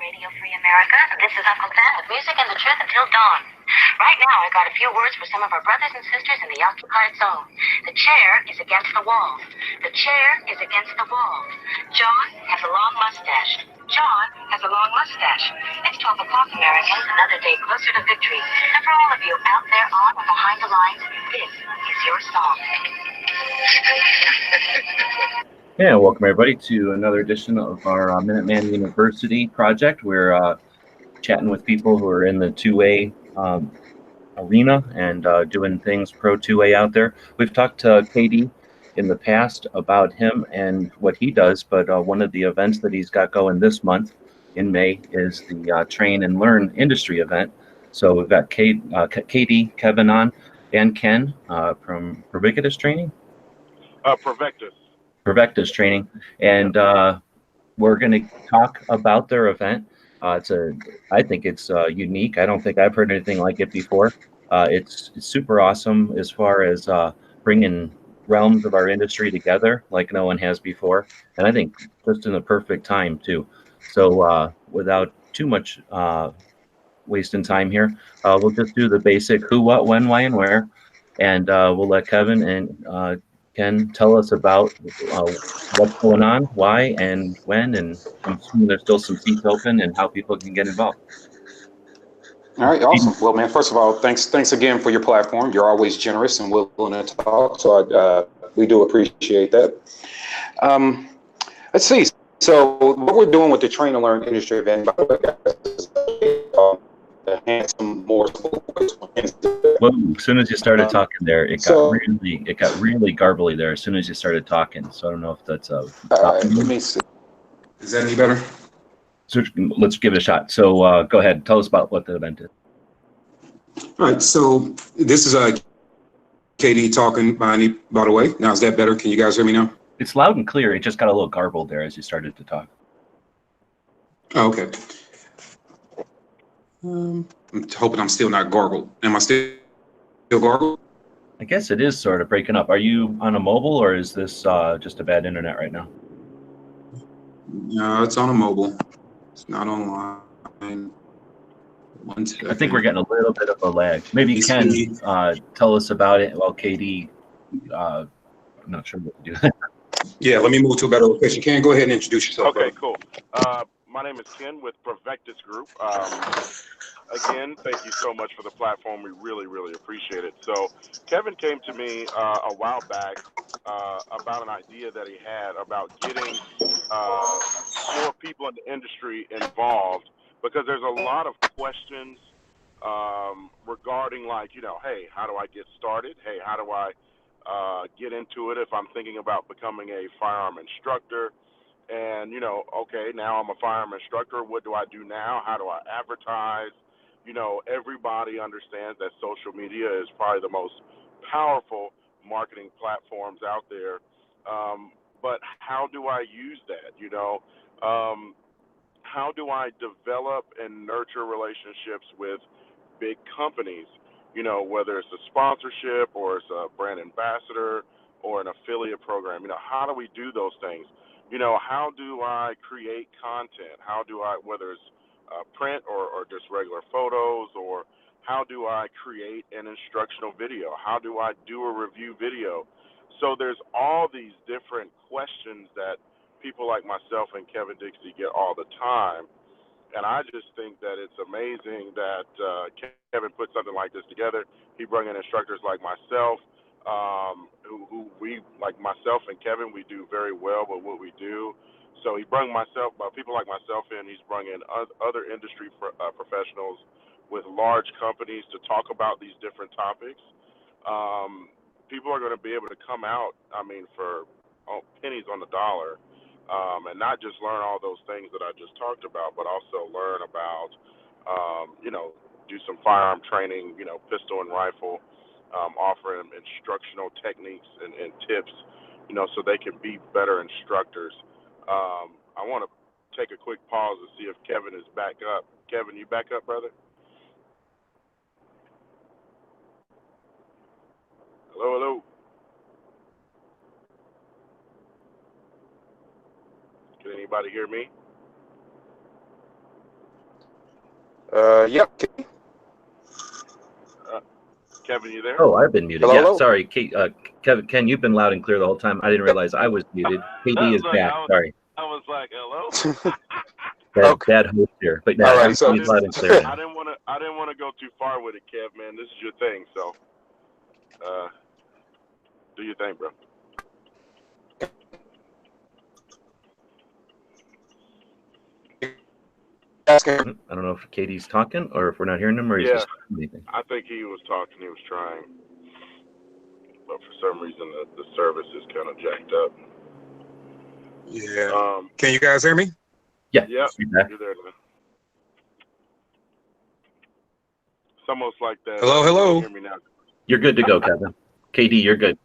Radio Free America. This is Uncle Sam with music and the truth until dawn. Right now, I got a few words for some of our brothers and sisters in the occupied zone. The chair is against the wall. The chair is against the wall. John has a long mustache. John has a long mustache. It's 12 o'clock, Americans, another day closer to victory. And for all of you out there on or behind the lines, this is your song. Yeah, welcome everybody to another edition of our Minuteman University project. We're chatting with people who are in the 2A arena and doing things pro 2A out there. We've talked to KD in the past about him and what he does, but one of the events that he's got going this month in May is the Train and Learn industry event. So we've got KD, Kevin on, and Ken from Provectus Training. Provectus Training, and we're going to talk about their event. I think it's unique. I don't think I've heard anything like it before. It's super awesome as far as bringing realms of our industry together like no one has before, and I think just in the perfect time too. So without too much wasting time here, we'll just do the basic who, what, when, why, and where, and we'll let Kevin and Ken tell us about what's going on, why, and when, and I'm assuming there's still some seats open and how people can get involved. All right, awesome. Well, man, first of all, thanks again for your platform. You're always generous and willing to talk, so we do appreciate that. Let's see. So what we're doing with the Train and Learn industry event, by the way, guys, is the handsome more. Well, as soon as you started talking there, it got really garbly there. As soon as you started talking, so I don't know if that's let me see. Is that any better? So let's give it a shot. So go ahead, tell us about what the event is. All right. So this is KD talking. By the way, now is that better? Can you guys hear me now? It's loud and clear. It just got a little garbled there as you started to talk. Oh, okay. I'm hoping I'm still not gargled. Am I still gargled? I guess it is sort of breaking up. Are you on a mobile or is this just a bad internet right now? No, it's on a mobile. It's not online. 1 second. I think we're getting a little bit of a lag. Maybe Ken tell us about it while KD, I'm not sure what to do. Yeah, let me move to a better location. Ken, go ahead and introduce yourself. Okay, cool. My name is Ken with Provectus Group. Again, thank you so much for the platform. We really, really appreciate it. So Kevin came to me a while back about an idea that he had about getting more people in the industry involved, because there's a lot of questions regarding, like, hey, how do I get started? Hey, how do I get into it if I'm thinking about becoming a firearm instructor? And, okay, now I'm a firearm instructor. What do I do now? How do I advertise? Everybody understands that social media is probably the most powerful marketing platforms out there. But how do I use that? How do I develop and nurture relationships with big companies? Whether it's a sponsorship or it's a brand ambassador or an affiliate program. How do we do those things? How do I create content? How do I, whether it's print or just regular photos, or how do I create an instructional video? How do I do a review video? So there's all these different questions that people like myself and Kevin Dixie get all the time. And I just think that it's amazing that Kevin put something like this together. He brought in instructors like myself, who we, like myself and Kevin, we do very well with what we do. So he brought people like myself in. He's brought in other industry professionals with large companies to talk about these different topics. People are going to be able to come out, for pennies on the dollar, and not just learn all those things that I just talked about, but also learn about, do some firearm training, pistol and rifle, offering instructional techniques and tips, so they can be better instructors. I want to take a quick pause to see if Kevin is back up. Kevin, you back up, brother? Hello? Can anybody hear me? Yeah. Kevin, you there? Oh, I've been muted. Hello, Yeah, hello. sorry, Kevin. Ken, you've been loud and clear the whole time. I didn't realize I was muted. KD is Look, back. Sorry, I was like, hello. Okay. bad host here. But All yeah, right. So, he's loud and clear now. I didn't want to go too far with it, Kev. Man, this is your thing, so do your thing, bro. asking. I don't know if KD's talking or if we're not hearing him or he's just anything. I think he was talking. He was trying, but for some reason the service is kind of jacked up. Yeah. Can you guys hear me? Yeah. Yep. You're You're there now. It's almost like that. Hello, hello. You hear me now? You're good to go, Kevin. KD, you're good.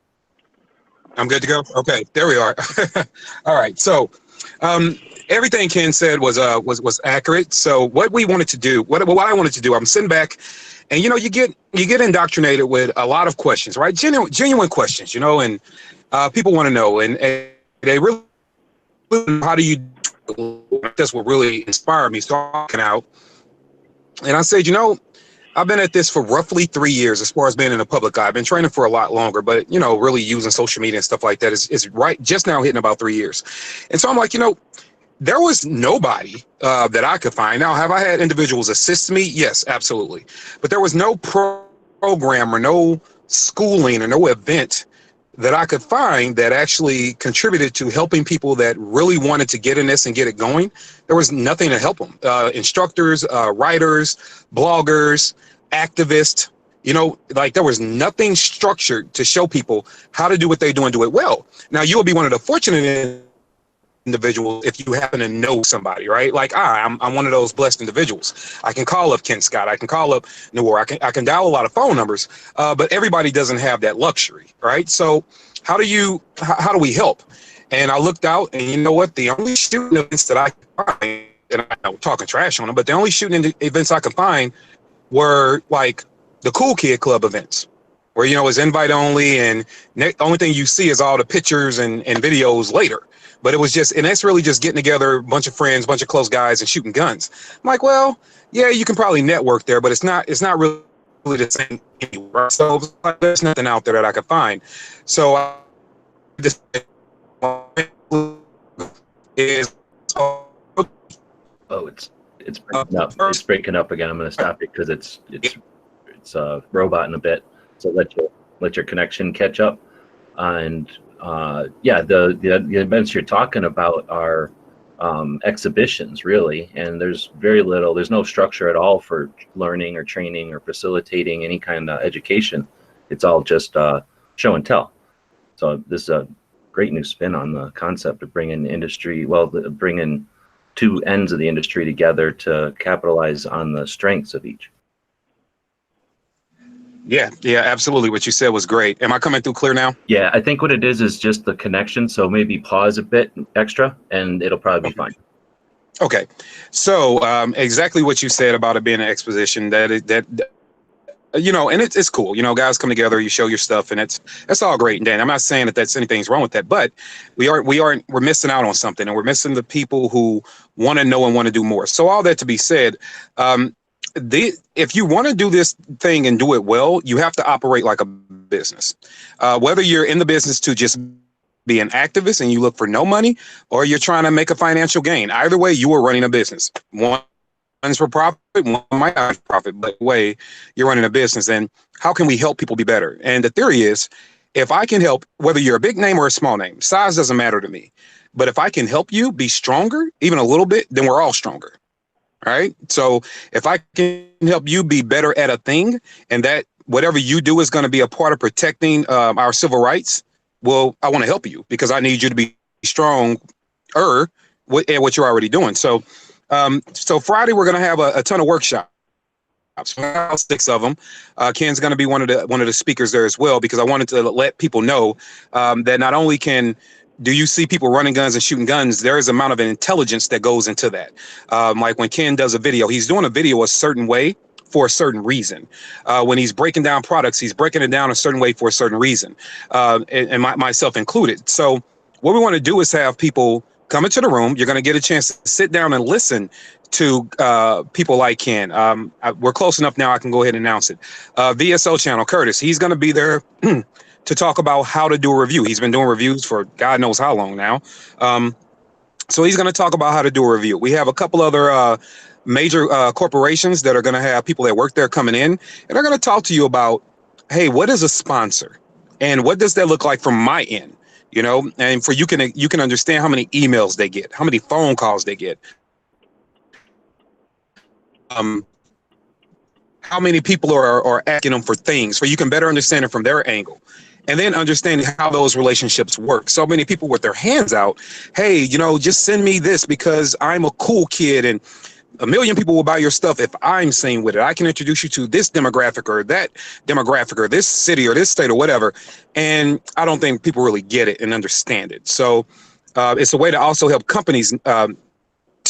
I'm good to go. Okay, there we are. All right. So, everything Ken said was accurate. So, what we wanted to do, what I wanted to do, I'm sitting back, and you get indoctrinated with a lot of questions, right? Genuine questions, and people want to know, and they really, how do you? That's what really inspired me talking out, and I said, I've been at this for roughly 3 years as far as being in the public eye. I've been training for a lot longer, but, really using social media and stuff like that is right just now hitting about 3 years. And so I'm like, there was nobody that I could find. Now, have I had individuals assist me? Yes, absolutely. But there was no program or no schooling or no event that I could find that actually contributed to helping people that really wanted to get in this and get it going. There was nothing to help them. Instructors, writers, bloggers, activists, there was nothing structured to show people how to do what they do and do it well. Now, you will be one of the fortunate individuals if you happen to know somebody, right? Like I'm one of those blessed individuals. I can call up Ken Scott. I can call up Noor. I can dial a lot of phone numbers, but everybody doesn't have that luxury, right? So how do we help? And I looked out, and you know what? The only shooting events that I could find, and I'm talking trash on them, but the only shooting events I could find were like the Cool Kid Club events, where it's invite only, and the only thing you see is all the pictures and videos later. But it was just, and that's really just getting together, a bunch of friends, bunch of close guys, and shooting guns. I'm like, well, yeah, you can probably network there, but it's not really the same thing, right? So there's nothing out there that I could find. So I just is Oh, it's breaking up. It's breaking up again. I'm going to stop it because it's robot in a bit. So let your connection catch up. And the events you're talking about are exhibitions, really, and there's no structure at all for learning or training or facilitating any kind of education. It's all just show and tell. So this is a great new spin on the concept of bringing bringing two ends of the industry together to capitalize on the strengths of each. Yeah, absolutely. What you said was great. Am I coming through clear now? Yeah, I think what it is just the connection. So maybe pause a bit extra and it'll probably be fine. Okay. So exactly what you said about it being an exposition, and it's cool. Guys come together, you show your stuff, and that's all great and Dan. I'm not saying that that's anything's wrong with that, but we're missing out on something, and we're missing the people who want to know and want to do more. So all that to be said, if you want to do this thing and do it well, you have to operate like a business. Whether you're in the business to just be an activist and you look for no money, or you're trying to make a financial gain, either way, you are running a business. One's for profit, one might not for profit, but way you're running a business. And how can we help people be better? And the theory is, if I can help, whether you're a big name or a small name, size doesn't matter to me. But if I can help you be stronger, even a little bit, then we're all stronger. Right. So if I can help you be better at a thing, and that whatever you do is going to be a part of protecting our civil rights, well, I want to help you because I need you to be stronger at what you're already doing. So Friday, we're going to have a ton of workshops. 6 of them. Ken's going to be one of the speakers there as well, because I wanted to let people know that not only do you see people running guns and shooting guns, there is an amount of intelligence that goes into that. Like when Ken does a video, he's doing a video a certain way for a certain reason. When he's breaking down products, he's breaking it down a certain way for a certain reason, and myself included. So what we want to do is have people come into the room. You're going to get a chance to sit down and listen to people like Ken. We're close enough now, I can go ahead and announce it. VSO channel, Curtis, he's going to be there to talk about how to do a review. He's been doing reviews for God knows how long now. So he's going to talk about how to do a review. We have a couple other major corporations that are going to have people that work there coming in, and they're going to talk to you about, hey, what is a sponsor? And what does that look like from my end? You know, and for you can understand how many emails they get, how many phone calls they get, how many people are asking them for things, so you can better understand it from their angle. And then understanding how those relationships work. So many people with their hands out, hey, you know, just send me this because I'm a cool kid and a million people will buy your stuff if I'm seen with it. I can introduce you to this demographic or that demographic or this city or this state or whatever. And I don't think people really get it and understand it. So it's a way to also help companies to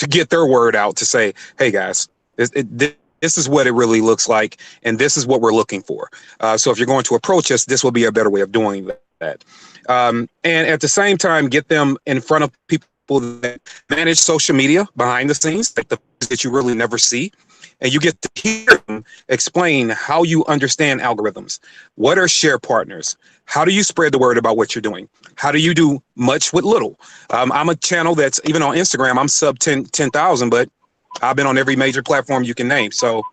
get their word out to say, hey, guys, this is what it really looks like, and this is what we're looking for. So if you're going to approach us, this will be a better way of doing that. And at the same time, get them in front of people that manage social media behind the scenes, like the that you really never see. And you get to hear them explain how you understand algorithms. What are share partners? How do you spread the word about what you're doing? How do you do much with little? I'm a channel that's, even on Instagram, I'm sub 10,000, but I've been on every major platform you can name. So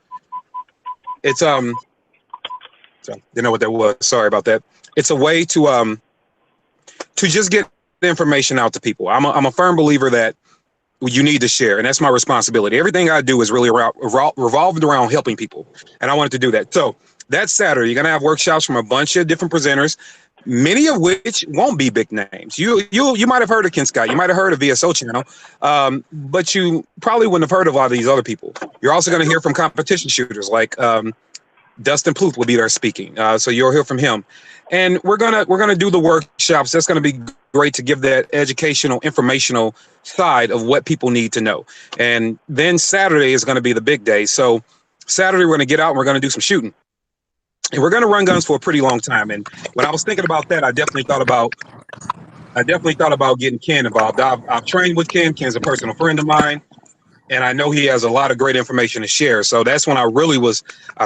it's so you know what that was. Sorry about that. It's a way to just get the information out to people. I'm a firm believer that you need to share, and that's my responsibility. Everything I do is really revolved around helping people, and I wanted to do that. So that Saturday, you're gonna have workshops from a bunch of different presenters, many of which won't be big names. You might have heard of Ken Scott, you might have heard of VSO channel, but you probably wouldn't have heard of a lot of these other people. You're also going to hear from competition shooters like Dustin Pluth will be there speaking, so you'll hear from him. And we're gonna do the workshops. That's gonna be great to give that educational, informational side of what people need to know. And then Saturday is gonna be the big day. So Saturday we're gonna get out and we're gonna do some shooting. And we're gonna run guns for a pretty long time. And when I was thinking about that, I definitely thought about getting Ken involved. I've trained with Ken. Ken's a personal friend of mine, and I know he has a lot of great information to share. So that's when I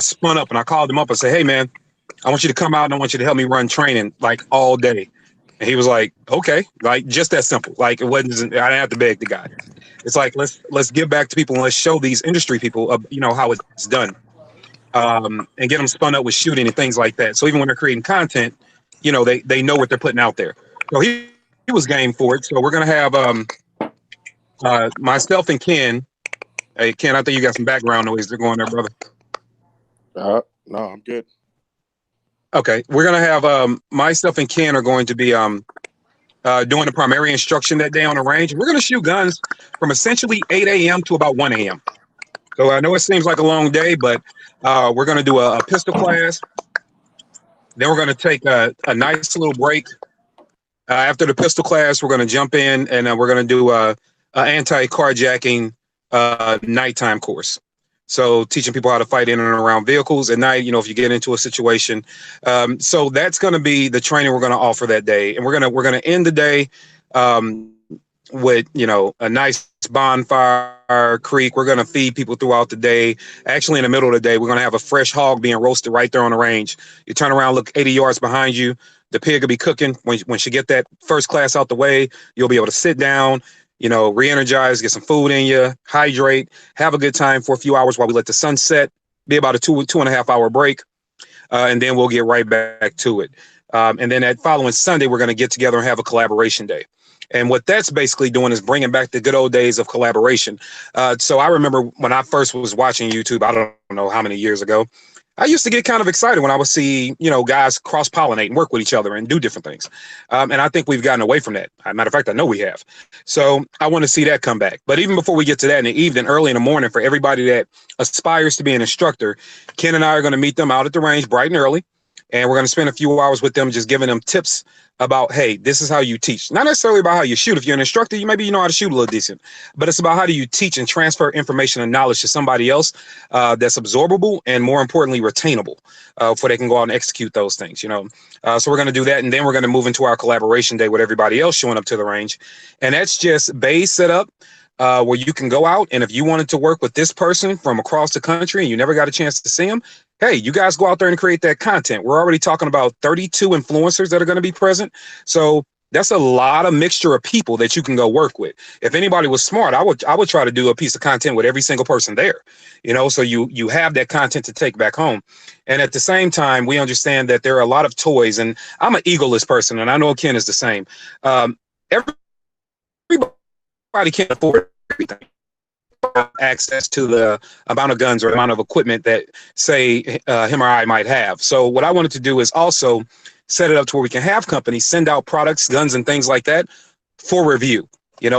spun up and I called him up and said, hey man, I want you to come out and I want you to help me run training like all day. And he was like, okay, like just that simple. Like it wasn't, I didn't have to beg the guy. It's like, let's give back to people and let's show these industry people, you know, how it's done, and get them spun up with shooting and things like that. So even when they're creating content, you know, they know what they're putting out there. So he was game for it. So we're going to have myself and Ken. Hey, Ken, I think you got some background noise. They're going there, brother. No, I'm good. Okay, we're gonna have myself and Ken are going to be doing the primary instruction that day on the range. We're gonna shoot guns from essentially 8 a.m. to about 1 a.m. So I know it seems like a long day, but we're gonna do a pistol class. Then we're gonna take a nice little break. After the pistol class, we're gonna jump in and we're gonna do a anti-carjacking nighttime course. So teaching people how to fight in and around vehicles at night, you know, if you get into a situation. So that's going to be the training we're going to offer that day. And we're going to end the day with, you know, a nice bonfire creek. We're going to feed people throughout the day. Actually, in the middle of the day, we're going to have a fresh hog being roasted right there on the range. You turn around, look 80 yards behind you. The pig will be cooking. When you get that first class out the way, you'll be able to sit down, you know, re-energize, get some food in you, hydrate, have a good time for a few hours while we let the sun set, be about a 2.5 hour break. And then we'll get right back to it. And then that following Sunday, we're going to get together and have a collaboration day. And what that's basically doing is bringing back the good old days of collaboration. So I remember when I first was watching YouTube, I don't know how many years ago, I used to get kind of excited when I would see, you know, guys cross-pollinate and work with each other and do different things. And I think we've gotten away from that. As a matter of fact, I know we have. So I want to see that come back. But even before we get to that in the evening, early in the morning, for everybody that aspires to be an instructor, Ken and I are going to meet them out at the range bright and early. And we're going to spend a few hours with them, just giving them tips about, hey, this is how you teach. Not necessarily about how you shoot. If you're an instructor, maybe you know how to shoot a little decent, but it's about how do you teach and transfer information and knowledge to somebody else that's absorbable and, more importantly, retainable, before they can go out and execute those things, you know. So we're going to do that, and then we're going to move into our collaboration day with everybody else showing up to the range. And that's just bays set up, where you can go out, and if you wanted to work with this person from across the country and you never got a chance to see them, hey, you guys go out there and create that content. We're already talking about 32 influencers that are going to be present. So that's a lot of mixture of people that you can go work with. If anybody was smart, I would try to do a piece of content with every single person there, so you have that content to take back home. And at the same time, we understand that there are a lot of toys, and I'm an egoless person, and I know Ken is the same. Everybody can't afford everything. Access to the amount of guns or amount of equipment that, say, him or I might have. So what I wanted to do is also set it up to where we can have companies send out products, guns, and things like that for review.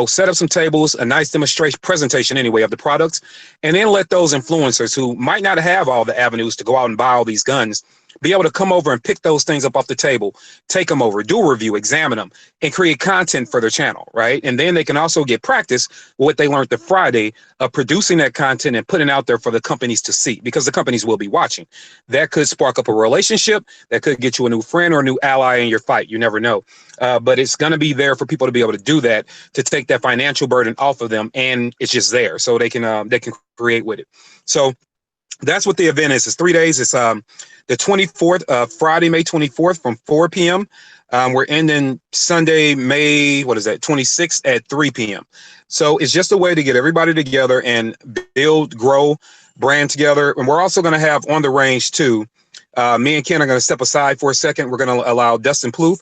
Set up some tables, a nice demonstration presentation anyway of the products, and then let those influencers who might not have all the avenues to go out and buy all these guns be able to come over and pick those things up off the table, take them over, do a review, examine them, and create content for their channel, right? And then they can also get practice with what they learned the Friday of producing that content and putting out there for the companies to see, because the companies will be watching. That could spark up a relationship, that could get you a new friend or a new ally in your fight. You never know. But it's going to be there for people to be able to do that, to take that financial burden off of them, and it's just there so they can create with it. So that's what the event is. It's 3 days. It's the 24th, Friday, May 24th from 4 p.m. We're ending Sunday, May 26th at 3 p.m. So it's just a way to get everybody together and build, grow, brand together. And we're also going to have on the range too. Me and Ken are going to step aside for a second. We're going to allow Dustin Plouffe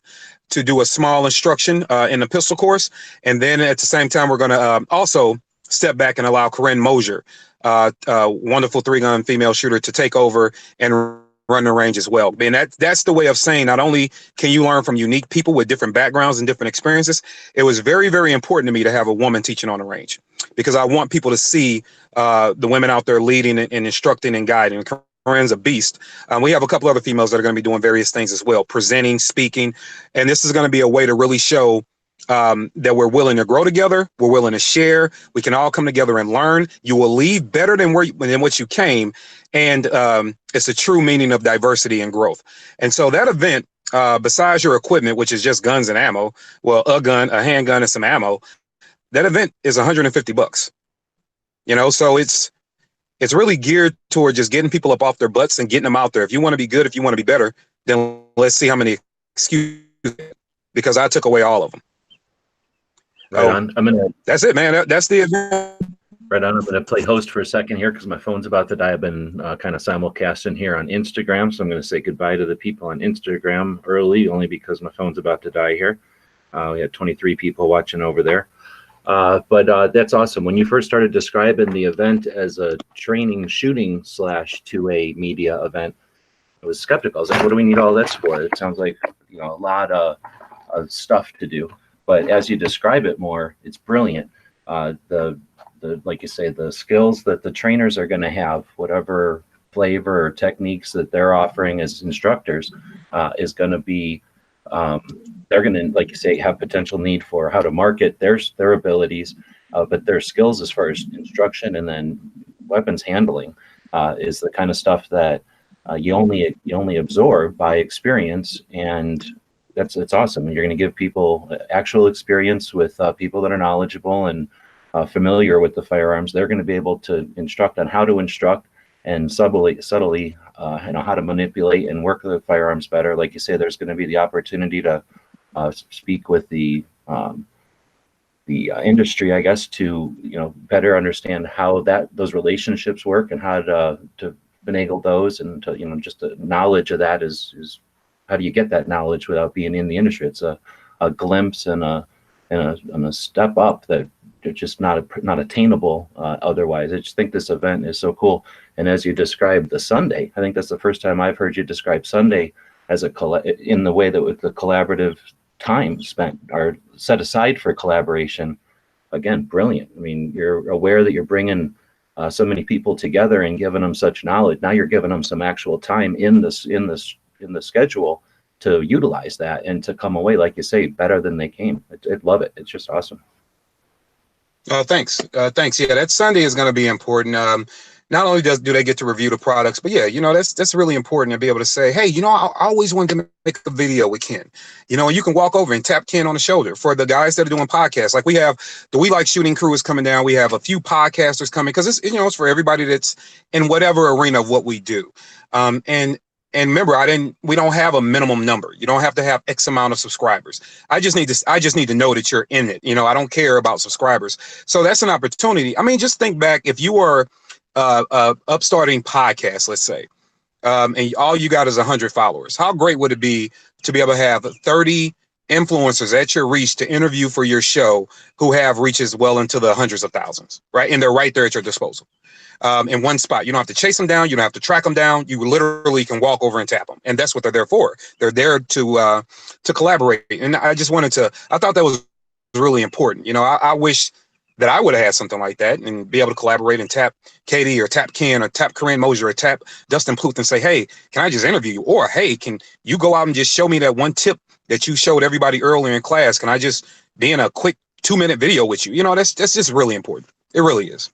to do a small instruction in the pistol course. And then at the same time, we're going to also step back and allow Corinne Mosier, wonderful 3-gun female shooter, to take over and run the range as well. And that's the way of saying not only can you learn from unique people with different backgrounds and different experiences, it was very, very important to me to have a woman teaching on the range, because I want people to see the women out there leading and instructing and guiding. Corinne's a beast. We have a couple other females that are going to be doing various things as well, presenting, speaking, and this is going to be a way to really show that we're willing to grow together. We're willing to share. We can all come together and learn. You will leave better than what you came. And it's a true meaning of diversity and growth. And so that event, besides your equipment, which is just guns and ammo, well, a gun, a handgun, and some ammo, that event is $150. So it's really geared toward just getting people up off their butts and getting them out there. If you want to be good, if you want to be better, then let's see how many excuses, because I took away all of them. Right on. That's it, man. That's the event. Right on. I'm going to play host for a second here because my phone's about to die. I've been kind of simulcasting here on Instagram, so I'm going to say goodbye to the people on Instagram early, only because my phone's about to die here. We had 23 people watching over there. But that's awesome. When you first started describing the event as a training shooting / 2A media event, I was skeptical. I was like, what do we need all this for? It sounds like a lot of stuff to do. But as you describe it more, it's brilliant. The like you say, the skills that the trainers are going to have, whatever flavor or techniques that they're offering as instructors, is going to be, they're going to, like you say, have potential need for how to market their abilities, but their skills as far as instruction and then weapons handling is the kind of stuff that you only absorb by experience, and it's awesome. You're going to give people actual experience with people that are knowledgeable and familiar with the firearms. They're going to be able to instruct on how to instruct and subtly how to manipulate and work the firearms better. Like you say, there's going to be the opportunity to speak with the industry, I guess, to better understand how those relationships work and how to finagle those, and to just the knowledge of that is how do you get that knowledge without being in the industry? It's a glimpse and a step up that it's just not attainable otherwise. I just think this event is so cool. And as you described the Sunday, I think that's the first time I've heard you describe Sunday as in the way that with the collaborative time spent or set aside for collaboration. Again, brilliant. I mean, you're aware that you're bringing so many people together and giving them such knowledge. Now you're giving them some actual time in the schedule to utilize that and to come away, like you say, better than they came. I love it. It's just awesome. Thanks. Yeah, that Sunday is going to be important. not only do they get to review the products, but yeah, that's really important to be able to say, hey, I always wanted to make a video with Ken, and you can walk over and tap Ken on the shoulder. For the guys that are doing podcasts, like we have the We Like Shooting crew is coming down. We have a few podcasters coming because it's for everybody that's in whatever arena of what we do. And remember, we don't have a minimum number. You don't have to have X amount of subscribers. I just need to know that you're in it. I don't care about subscribers. So that's an opportunity. I mean, just think back if you were upstarting podcast, let's say, and all you got is 100 followers. How great would it be to be able to have 30 influencers at your reach to interview for your show who have reaches well into the hundreds of thousands, right? And they're right there at your disposal. In one spot. You don't have to chase them down. You don't have to track them down. You literally can walk over and tap them. And that's what they're there for. They're there to collaborate. And I thought that was really important. I wish that I would have had something like that and be able to collaborate and tap KD or tap Ken or tap Corinne Mosier or tap Dustin Pluth and say, hey, can I just interview you? Or, hey, can you go out and just show me that one tip that you showed everybody earlier in class? Can I just be in a quick 2-minute video with you? That's just really important. It really is.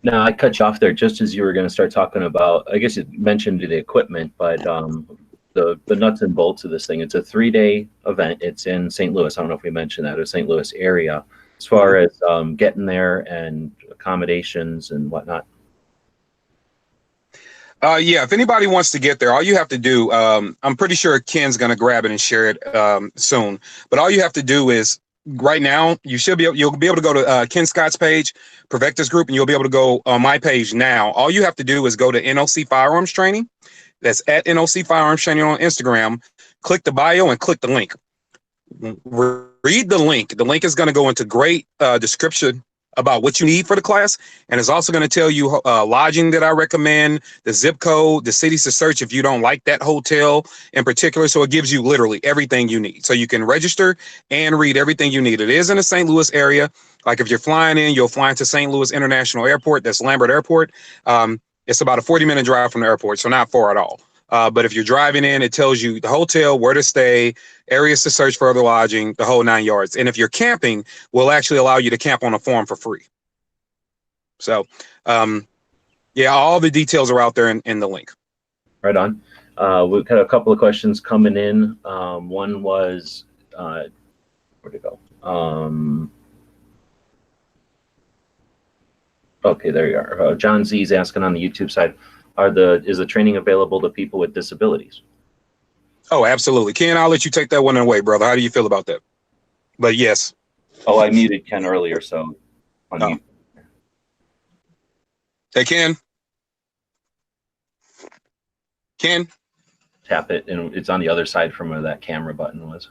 Now, I cut you off there just as you were going to start talking about, I guess you mentioned the equipment, but the nuts and bolts of this thing. It's a 3-day event. It's in St. Louis. I don't know if we mentioned that, or St. Louis area, as far as getting there and accommodations and whatnot. Yeah, if anybody wants to get there, all you have to do, I'm pretty sure Ken's going to grab it and share it soon, but all you have to do is, right now, you'll be able to go to Ken Scott's page, Provectus group, and you'll be able to go on my page now. All you have to do is go to NOC Firearms Training. That's at NOC Firearms Training on Instagram. Click the bio and click the link. Read the link. The link is going to go into great description about what you need for the class, and it's also going to tell you lodging that I recommend, the zip code, the cities to search if you don't like that hotel in particular. So it gives you literally everything you need, so you can register and read everything you need. It is in the St. Louis area. Like if you're flying in, you'll fly into St. Louis International Airport. That's Lambert Airport. It's about a 40-minute drive from the airport, so not far at all. But if you're driving in, it tells you the hotel, where to stay, areas to search for other lodging, the whole 9 yards. And if you're camping, we'll actually allow you to camp on a farm for free. So, yeah, all the details are out there in the link. Right on. We've got a couple of questions coming in. One was, where'd it go? Okay, there you are. John Z is asking on the YouTube side, is the training available to people with disabilities? Oh, absolutely. Ken, I'll let you take that one away, brother. How do you feel about that? But yes. Oh, I muted Ken earlier, so Oh. Hey, Ken. Ken? Tap it, and it's on the other side from where that camera button was.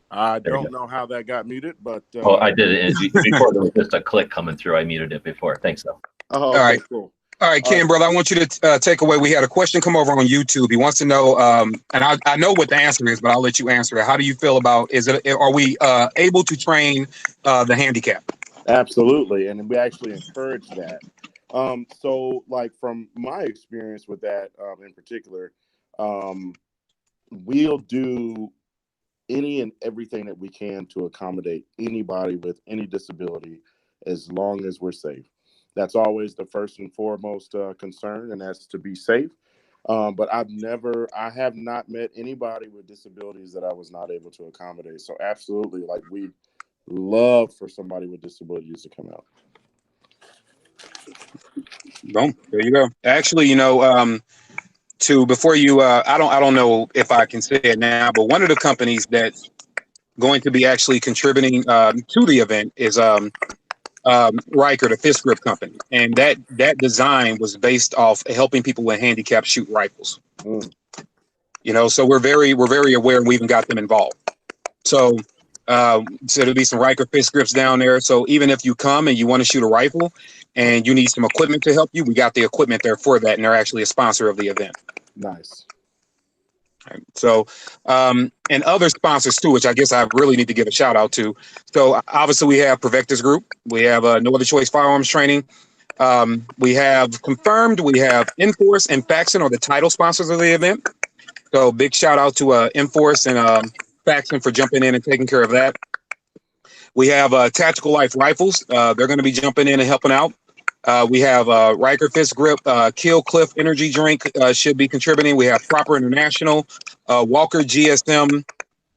I don't know how that got muted, but oh, I did it before. There was just a click coming through. I muted it before. Thanks, though. Oh, all right, cool. All right, Ken, brother, I want you to take away. We had a question come over on YouTube. He wants to know, and I know what the answer is, but I'll let you answer it. How do you feel about? Are we able to train the handicap? Absolutely, and we actually encourage that. So, like from my experience with that in particular, we'll do any and everything that we can to accommodate anybody with any disability as long as we're safe. That's always the first and foremost concern, and that's to be safe. But I have not met anybody with disabilities that I was not able to accommodate. So absolutely, like we love for somebody with disabilities to come out. Boom, there you go. Actually, before you, I don't know if I can say it now, but one of the companies that's going to be actually contributing to the event is Riker, the fist grip company, and that design was based off helping people with handicap shoot rifles. So we're very aware, and we even got them involved. So there'll be some Riker fist grips down there. So even if you come and you want to shoot a rifle and you need some equipment to help you, we got the equipment there for that, and they're actually a sponsor of the event. Nice. Right. So, and other sponsors too, which I guess I really need to give a shout out to. So obviously we have Provectus Group, we have No Other Choice Firearms Training, we have Confirmed, we have Enforce and Faxon are the title sponsors of the event. So big shout out to Enforce and Faxon for jumping in and taking care of that. We have Tactical Life Rifles. They're going to be jumping in and helping out. We have Riker Fist Grip, Kill Cliff Energy Drink should be contributing. We have Proper International, Walker GSM,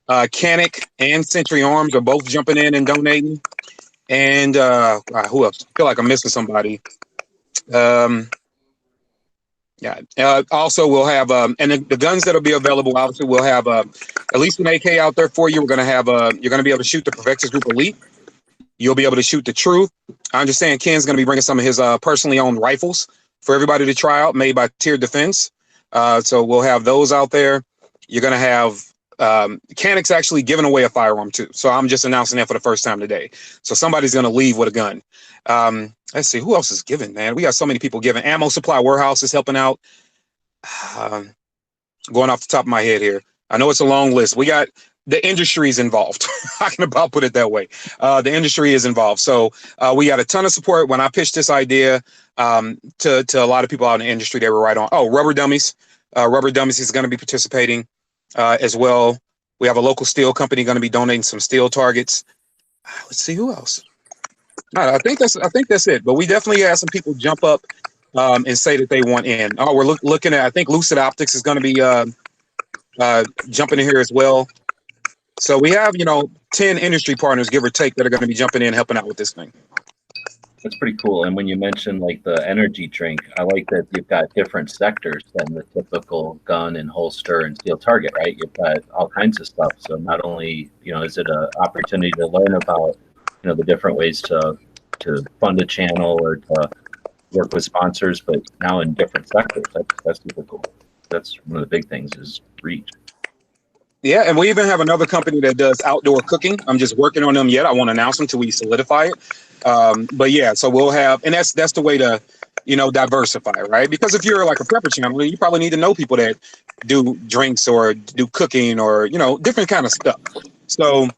Canic, and Century Arms are both jumping in and donating. And who else? I feel like I'm missing somebody. Also, we'll have and the guns that'll be available. Obviously, we'll have at least an AK out there for you. We're gonna have you're gonna be able to shoot the Provectus Group Elite. You'll be able to shoot the Truth. I understand Ken's gonna be bringing some of his personally owned rifles for everybody to try out, made by Tier Defense. So we'll have those out there. You're gonna have Canic's actually giving away a firearm too. So I'm just announcing that for the first time today. So somebody's gonna leave with a gun. Let's see who else is giving, man. We got so many people giving. Ammo Supply Warehouse is helping out. Going off the top of my head here, I know it's a long list. We got the industry's involved. I can about put it that way. The industry is involved. So we got a ton of support. When I pitched this idea to a lot of people out in the industry, they were right on. Oh, Rubber Dummies. Rubber Dummies is going to be participating as well. We have a local steel company going to be donating some steel targets. Let's see who else. I think that's it. But we definitely had some people jump up and say that they want in. Oh, we're looking at. I think Lucid Optics is going to be jumping in here as well. So we have 10 industry partners, give or take, that are going to be jumping in, helping out with this thing. That's pretty cool. And when you mention like the energy drink, I like that you've got different sectors than the typical gun and holster and steel target, right? You've got all kinds of stuff. So not only, is it an opportunity to learn about, the different ways to fund a channel or to work with sponsors, but now in different sectors. That's super cool. That's one of the big things is reach. Yeah, and we even have another company that does outdoor cooking. I'm just working on them yet. I won't announce them until we solidify it. But yeah, so we'll have, and that's the way to, diversify, right? Because if you're like a prepper channel, you probably need to know people that do drinks or do cooking or, different kind of stuff. So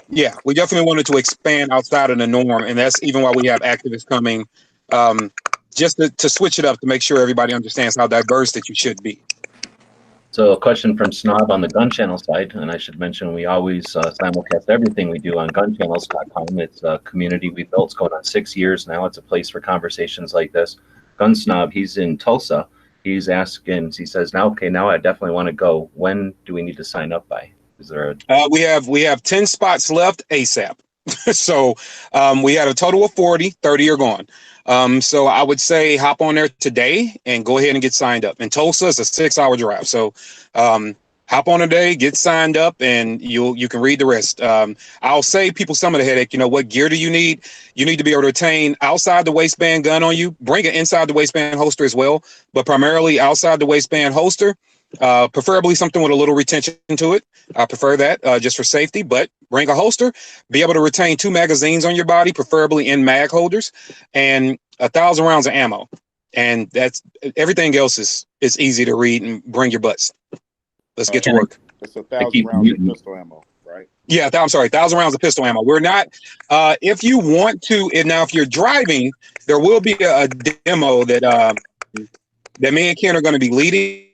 yeah, we definitely wanted to expand outside of the norm. And that's even why we have activists coming, just to switch it up, to make sure everybody understands how diverse that you should be. So a question from Snob on the gun channel side, and I should mention we always simulcast everything we do on gunchannels.com. It's a community we built. It's going on 6 years now. It's a place for conversations like this. Gun Snob, he's in Tulsa. He's asking, he says, now I definitely want to go. When do we need to sign up by? Is there we have 10 spots left ASAP. So we had a total of 40, 30 are gone. So I would say hop on there today and go ahead and get signed up. And Tulsa is a 6-hour drive. So hop on today, get signed up, and you can read the rest. I'll save people some of the headache. What gear do you need? You need to be able to retain outside the waistband gun on you. Bring an inside the waistband holster as well, but primarily outside the waistband holster. Preferably something with a little retention to it. I prefer that just for safety, but bring a holster, be able to retain 2 magazines on your body, preferably in mag holders, and 1,000 rounds of ammo. And that's everything else is easy to read, and bring your butts. Let's get to work. It's 1,000 rounds of pistol ammo, right? Yeah, 1,000 rounds of pistol ammo. We're not, if you want to, and now if you're driving, there will be a demo that me and Ken are going to be leading.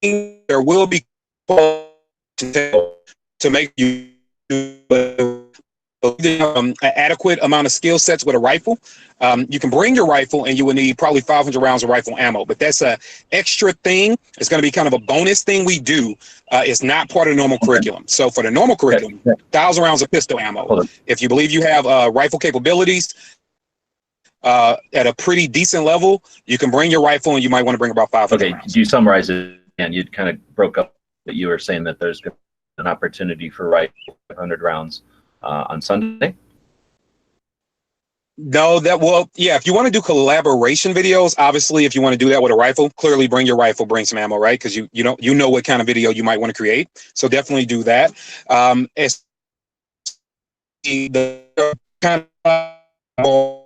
There will be to make you an adequate amount of skill sets with a rifle. You can bring your rifle, and you will need probably 500 rounds of rifle ammo, but that's a extra thing. It's going to be kind of a bonus thing we do. It's not part of the normal curriculum. So for the normal curriculum, 1,000 rounds of pistol ammo. If you believe you have rifle capabilities at a pretty decent level, you can bring your rifle, and you might want to bring about 500 rounds. Do you summarize it? And you kind of broke up, but you were saying that there's an opportunity for 500 rounds on Sunday. No, if you want to do collaboration videos, obviously, if you want to do that with a rifle, clearly bring your rifle, bring some ammo, right? Because you know what kind of video you might want to create. So definitely do that. As the kind of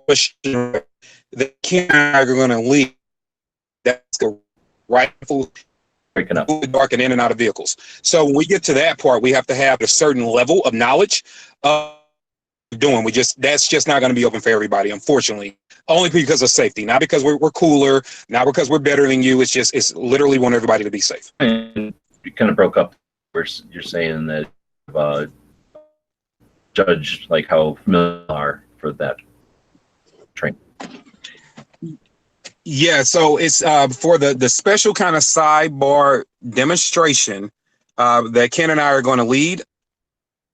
the Ken are going to lead, that's the rifle. Breaking up. Dark and in and out of vehicles. So when we get to that part, we have to have a certain level of knowledge of doing. That's just not going to be open for everybody, unfortunately. Only because of safety, not because we're cooler, not because we're better than you. It's literally want everybody to be safe. And you kind of broke up. You're saying that judge like how familiar you are for that training. Yeah, so it's for the special kind of sidebar demonstration that Ken and I are going to lead.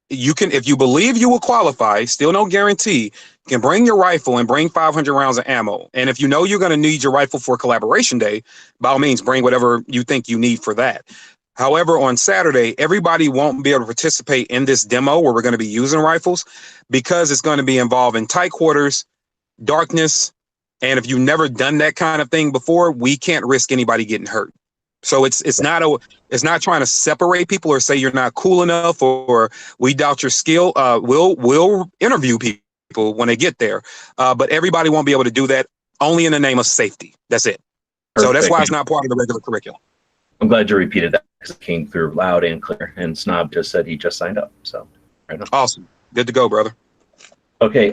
You can, if you believe you will qualify, still no guarantee, you can bring your rifle and bring 500 rounds of ammo. And if you know you're going to need your rifle for collaboration day, by all means, bring whatever you think you need for that. However, on Saturday, everybody won't be able to participate in this demo where we're going to be using rifles because it's going to be involving tight quarters, darkness, and if you've never done that kind of thing before, we can't risk anybody getting hurt. So it's not trying to separate people or say you're not cool enough or we doubt your skill. We'll interview people when they get there, but everybody won't be able to do that. Only in the name of safety. That's it. Perfect. So that's why it's not part of the regular curriculum. I'm glad you repeated that because it came through loud and clear. And Snob just said he just signed up. So right on. Awesome. Good to go, brother. Okay,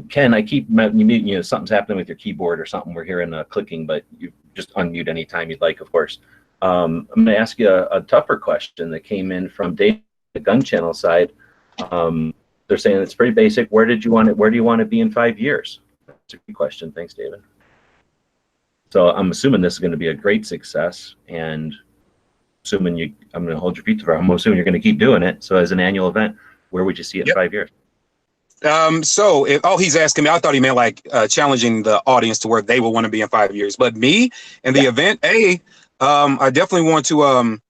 Ken, I keep something's happening with your keyboard or something. We're hearing clicking, but you just unmute anytime you'd like, of course. I'm going to ask you a tougher question that came in from Dave, the gun channel side. They're saying it's pretty basic. Where do you want to be in 5 years? That's a good question. Thanks, David. So I'm assuming this is going to be a great success, and I'm going to hold your feet to the fire. I'm assuming you're going to keep doing it. So as an annual event, where would you see it in 5 years? He's asking me, I thought he meant like challenging the audience to where they will want to be in 5 years. But me and the event, I definitely want to,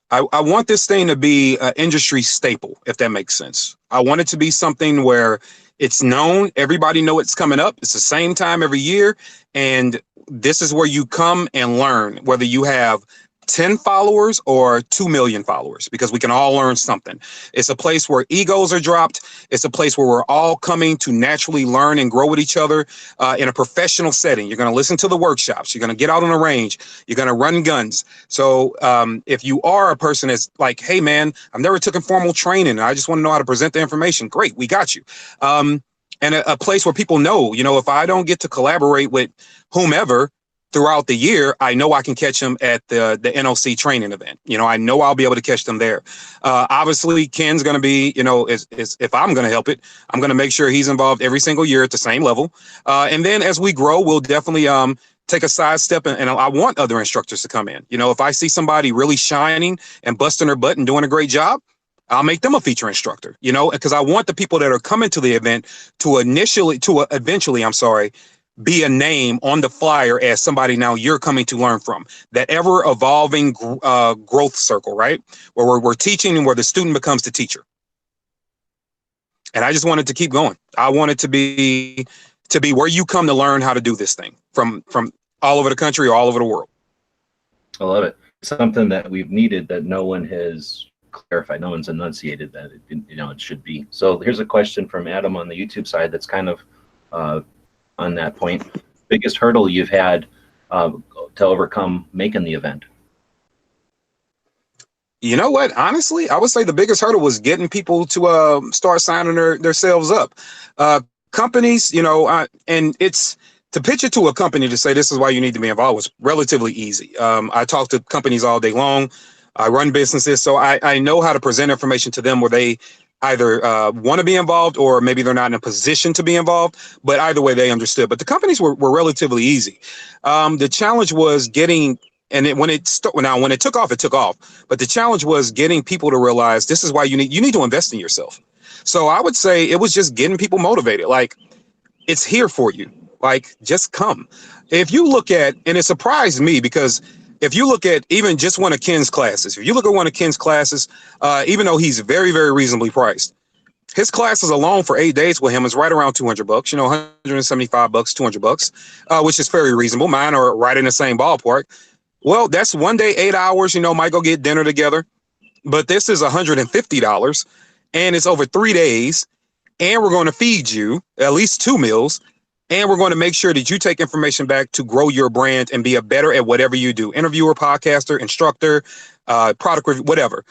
I want this thing to be an industry staple, if that makes sense. I want it to be something where it's known, everybody know it's coming up. It's the same time every year. And this is where you come and learn, whether you have 10 followers or 2 million followers, because we can all learn something. It's a place where egos are dropped. It's a place where we're all coming to naturally learn and grow with each other in a professional setting. You're going to listen to the workshops. You're going to get out on the range. You're going to run guns. So if you are a person that's like, hey, man, I've never took formal training. I just want to know how to present the information. Great. We got you. And a place where people know, if I don't get to collaborate with whomever throughout the year, I know I can catch them at the NOC training event. I know I'll be able to catch them there. Obviously, Ken's going to be, if I'm going to help it, I'm going to make sure he's involved every single year at the same level. And then as we grow, we'll definitely take a side step. And I want other instructors to come in. If I see somebody really shining and busting their butt and doing a great job, I'll make them a feature instructor, because I want the people that are coming to the event to eventually, be a name on the flyer as somebody now you're coming to learn from. That ever evolving growth circle, right? Where we're teaching and where the student becomes the teacher. And I just wanted to keep going. I wanted to be where you come to learn how to do this thing from all over the country or all over the world. I love it. Something that we've needed that no one has clarified. No one's enunciated that it should be. So here's a question from Adam on the YouTube side that's kind of on that point. Biggest hurdle you've had to overcome making the event? You know what? Honestly, I would say the biggest hurdle was getting people to start signing themselves up. Companies, and it's to pitch it to a company to say this is why you need to be involved was relatively easy. I talk to companies all day long. I run businesses, so I know how to present information to them where they either want to be involved or maybe they're not in a position to be involved, but either way they understood. But the companies were relatively easy. The challenge was getting, when it took off, it took off. But the challenge was getting people to realize this is why you need to invest in yourself. So I would say it was just getting people motivated. Like, it's here for you. Like, just come. If you look at, and it surprised me because if you look at even just one of Ken's classes, even though he's very, very reasonably priced, his classes alone for 8 days with him is right around $200, $175, $200, which is very reasonable. Mine are right in the same ballpark. Well, that's 1 day, 8 hours, might go get dinner together, but this is $150 and it's over 3 days. And we're going to feed you at least 2 meals. And we're going to make sure that you take information back to grow your brand and be a better at whatever you do. Interviewer, podcaster, instructor, product review, whatever.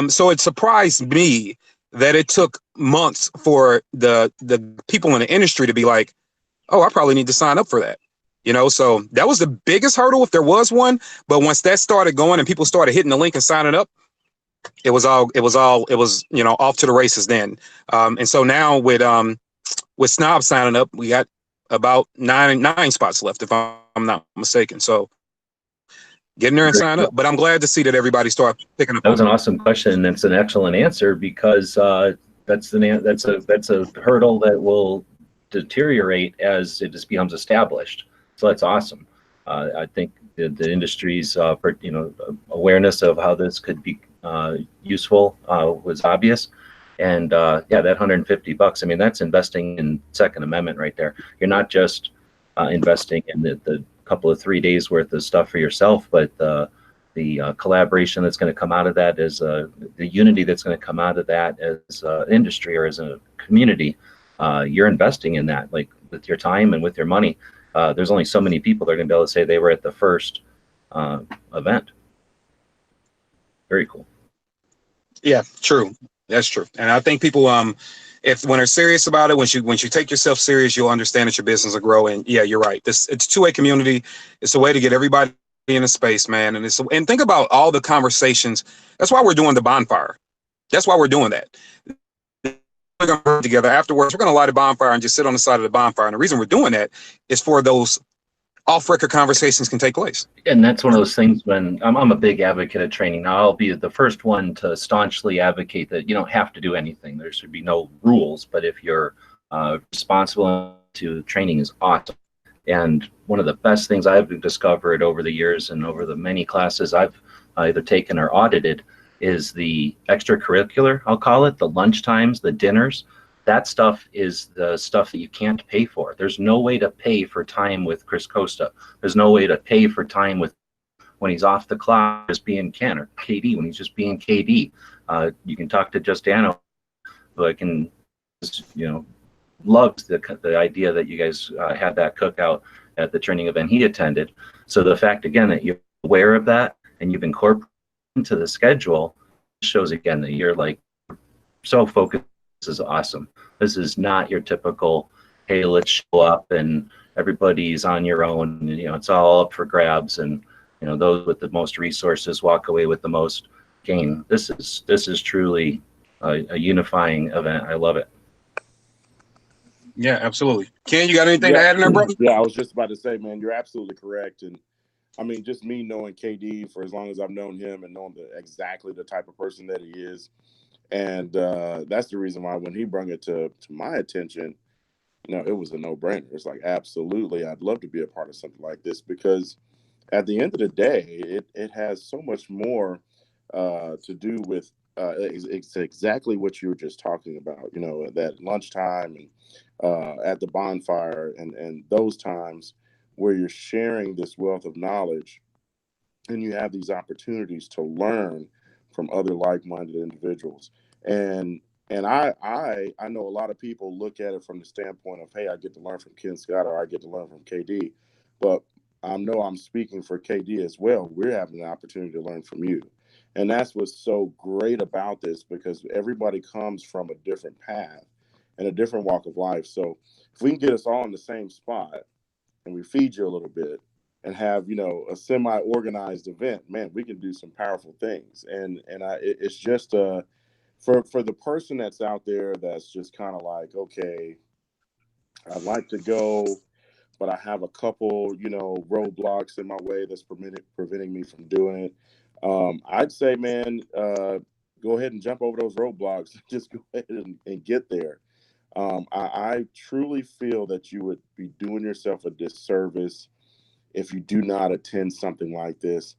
So it surprised me that it took months for the people in the industry to be like, oh, I probably need to sign up for that. So that was the biggest hurdle if there was one. But once that started going and people started hitting the link and signing up, it was off to the races then. And so now with Snob signing up, we got about nine spots left, if I'm not mistaken. So get in there and sign up. But I'm glad to see that everybody started picking up. That was an awesome question, and it's an excellent answer, because that's a hurdle that will deteriorate as it just becomes established. So that's awesome. I think the industry's awareness of how this could be useful was obvious. And yeah, that $150, I mean, that's investing in Second Amendment right there. You're not just investing in the couple of 3 days worth of stuff for yourself, but the collaboration that's going to come out of that, is the unity that's going to come out of that as industry or as a community. You're investing in that, like with your time and with your money. There's only so many people that are going to be able to say they were at the first event. Very cool. Yeah, true. That's true. And I think people, when they're serious about it, once you take yourself serious, you'll understand that your business will grow. And yeah, you're right. It's a two-way community. It's a way to get everybody in a space, man. And think about all the conversations. That's why we're doing the bonfire. That's why we're doing that. We're going to work together afterwards. We're going to light a bonfire and just sit on the side of the bonfire. And the reason we're doing that is for those off-record conversations can take place. And that's one of those things when I'm a big advocate of training. Now, I'll be the first one to staunchly advocate that you don't have to do anything. There should be no rules, but if you're responsible to training is awesome. And one of the best things I've discovered over the years and over the many classes I've either taken or audited is the extracurricular, I'll call it, the lunch times, the dinners. That stuff is the stuff that you can't pay for. There's no way to pay for time with Chris Costa. There's no way to pay for time with when he's off the clock just being Ken, or KD when he's just being KD. You can talk to Justano, who I can, loves the idea that you guys had that cookout at the training event he attended. So the fact, again, that you're aware of that and you've incorporated into the schedule shows, again, that you're like so focused. This is awesome. This is not your typical, hey, let's show up and everybody's on your own. And, it's all up for grabs, and those with the most resources walk away with the most gain. This is truly a unifying event. I love it. Yeah, absolutely. Ken, you got anything to add in there, brother? Yeah, I was just about to say, man, you're absolutely correct. And I mean, just me knowing KD for as long as I've known him and knowing exactly the type of person that he is. And that's the reason why when he brought it to my attention, it was a no-brainer. It's like, absolutely, I'd love to be a part of something like this, because at the end of the day, it has so much more to do with it's exactly what you were just talking about, that lunchtime and at the bonfire and those times where you're sharing this wealth of knowledge and you have these opportunities to learn from other like-minded individuals. And I know a lot of people look at it from the standpoint of, hey, I get to learn from Ken Scott or I get to learn from KD. But I know I'm speaking for KD as well. We're having an opportunity to learn from you. And that's what's so great about this, because everybody comes from a different path and a different walk of life. So if we can get us all in the same spot and we feed you a little bit and have, a semi-organized event, man, we can do some powerful things. And it's just for the person that's out there that's just kind of like, okay, I'd like to go, but I have a couple, roadblocks in my way that's preventing me from doing it. I'd say, man, go ahead and jump over those roadblocks. Just go ahead and get there. I truly feel that you would be doing yourself a disservice if you do not attend something like this.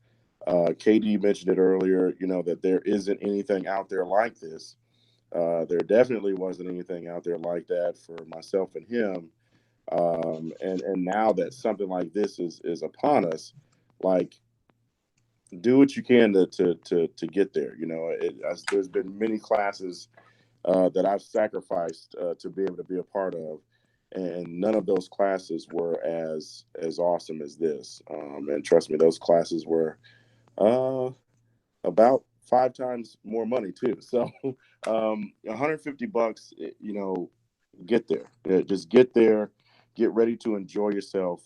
KD mentioned it earlier, that there isn't anything out there like this. There definitely wasn't anything out there like that for myself and him. And now that something like this is upon us, like, do what you can to get there. There's been many classes that I've sacrificed to be able to be a part of, and none of those classes were as awesome as this. And trust me, those classes were about 5 times more money too. So $150, get there. Just get there, get ready to enjoy yourself,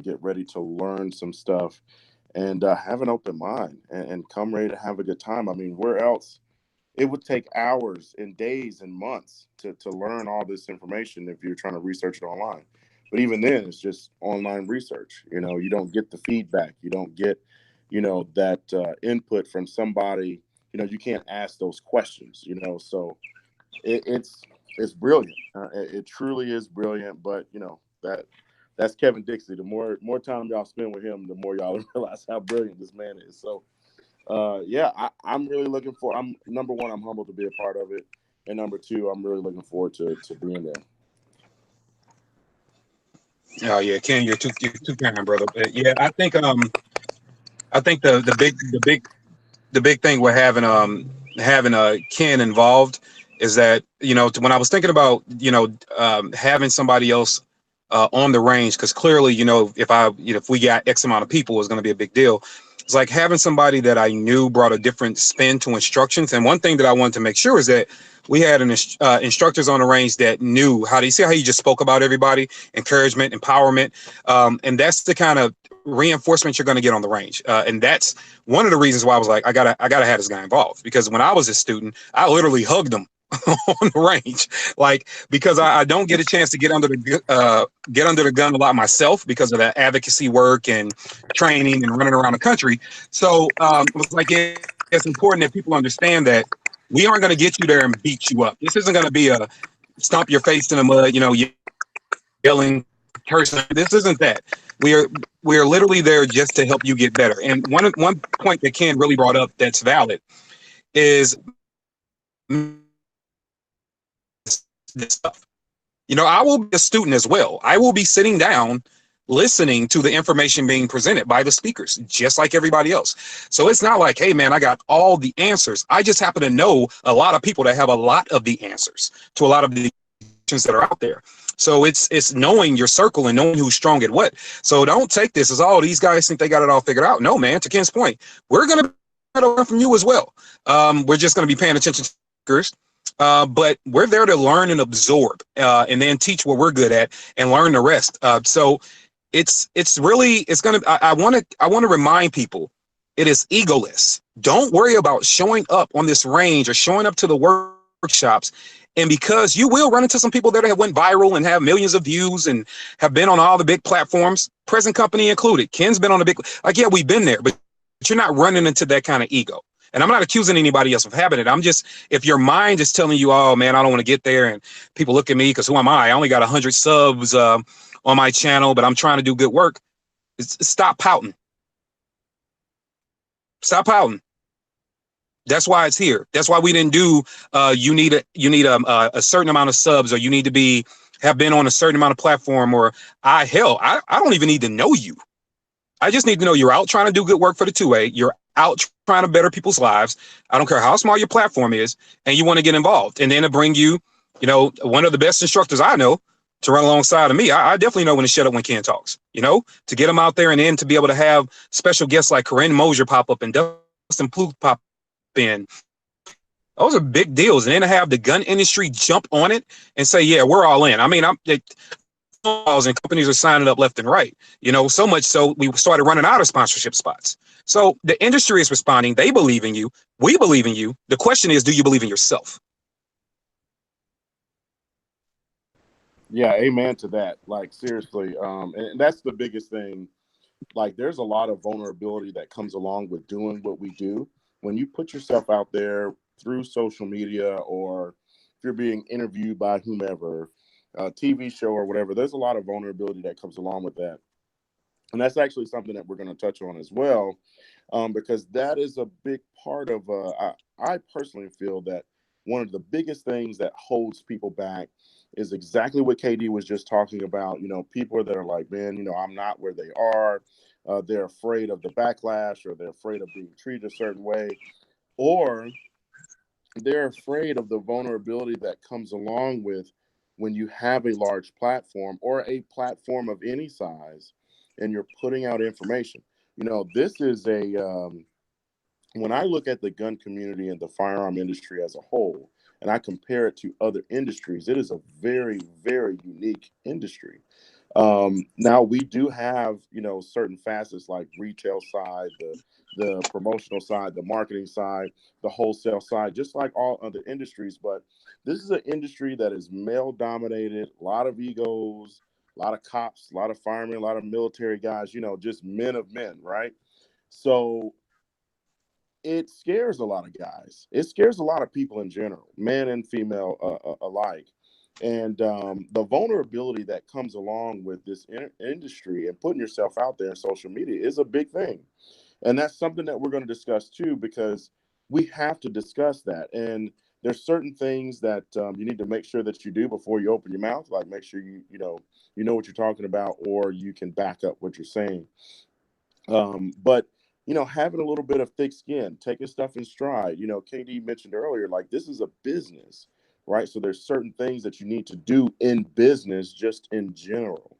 get ready to learn some stuff. and have an open mind and come ready to have a good time. I mean, where else? It would take hours and days and months to learn all this information if you're trying to research it online. But even then, it's just online research. You know, you don't get the feedback. You don't get, that input from somebody. You know, you can't ask those questions. You know, so it's brilliant. It truly is brilliant. But that's Kevin Dixie. The more time y'all spend with him, the more y'all realize how brilliant this man is. So yeah, I'm really looking for. I'm number one. I'm humbled to be a part of it, and number two, I'm really looking forward to being there. Oh yeah, Ken, you're too kind, brother. But yeah, I think the big thing we're having Ken involved is that when I was thinking about having somebody else on the range, because clearly if we got X amount of people, it's going to be a big deal. It's like having somebody that I knew brought a different spin to instructions. And one thing that I wanted to make sure is that we had instructors on the range that knew how to, you see how you just spoke about everybody, encouragement, empowerment. And that's the kind of reinforcement you're going to get on the range. And that's one of the reasons why I was like, I gotta have this guy involved, because when I was a student, I literally hugged him on the range, like, because I don't get a chance to get under the gun a lot myself because of that advocacy work and training and running around the country. So it was like, it's important that people understand that we aren't going to get you there and beat you up. This isn't going to be a stomp your face in the mud, yelling, cursing. This isn't that. We are we are literally there just to help you get better. And one point that Ken really brought up that's valid is this stuff. I will be a student as well. I will be sitting down listening to the information being presented by the speakers, just like everybody else. So it's not like, hey man, I got all the answers. I just happen to know a lot of people that have a lot of the answers to a lot of the questions that are out there. So it's knowing your circle and knowing who's strong at what. So don't take this as, oh, these guys think they got it all figured out. No, man, to Ken's point, we're going to learn from you as well. We're just going to be paying attention to speakers. But we're there to learn and absorb, and then teach what we're good at and learn the rest. So it's gonna. I want to remind people, it is egoless. Don't worry about showing up on this range or showing up to the workshops. And because you will run into some people that have went viral and have millions of views and have been on all the big platforms, present company included. Ken's been on a big, like, yeah, we've been there, but you're not running into that kind of ego. And I'm not accusing anybody else of having it. I'm just, if your mind is telling you, oh man, I don't want to get there, and people look at me because who am I? I only got 100 subs on my channel, but I'm trying to do good work. Stop pouting. Stop pouting. That's why it's here. That's why we didn't do. You need a certain amount of subs, or you need to have been on a certain amount of platform, or I don't even need to know you. I just need to know you're out trying to do good work for the 2A. You're out trying to better people's lives. I don't care how small your platform is, and you want to get involved. And then to bring you, one of the best instructors I know to run alongside of me. I definitely know when to shut up when Ken talks, to get them out there, and then to be able to have special guests like Corinne Mosier pop up and Dustin Pluth pop in. Those are big deals. And then to have the gun industry jump on it and say, yeah, we're all in. I mean, and companies are signing up left and right, so much so we started running out of sponsorship spots. So the industry is responding. They believe in you. We believe in you. The question is, do you believe in yourself? Yeah, amen to that. Like, seriously, and that's the biggest thing. Like, there's a lot of vulnerability that comes along with doing what we do. When you put yourself out there through social media, or if you're being interviewed by whomever, a TV show or whatever, there's a lot of vulnerability that comes along with that. And that's actually something that we're going to touch on as well, because that is a big part of, I personally feel that one of the biggest things that holds people back is exactly what KD was just talking about. People that are like, man, I'm not where they are. They're afraid of the backlash, or they're afraid of being treated a certain way, or they're afraid of the vulnerability that comes along with when you have a large platform, or a platform of any size, and you're putting out information. This is when I look at the gun community and the firearm industry as a whole, and I compare it to other industries, it is a very, very unique industry. Now we do have, certain facets like retail side, the promotional side, the marketing side, the wholesale side, just like all other industries. But this is an industry that is male dominated, a lot of egos, a lot of cops, a lot of firemen, a lot of military guys, just men of men, right? So it scares a lot of guys. It scares a lot of people in general, men and female alike. And the vulnerability that comes along with this industry and putting yourself out there in social media is a big thing. And that's something that we're going to discuss too, because we have to discuss that. And there's certain things that you need to make sure that you do before you open your mouth, like make sure you know what you're talking about, or you can back up what you're saying. But having a little bit of thick skin, taking stuff in stride. KD mentioned earlier, like this is a business, right? So there's certain things that you need to do in business, just in general.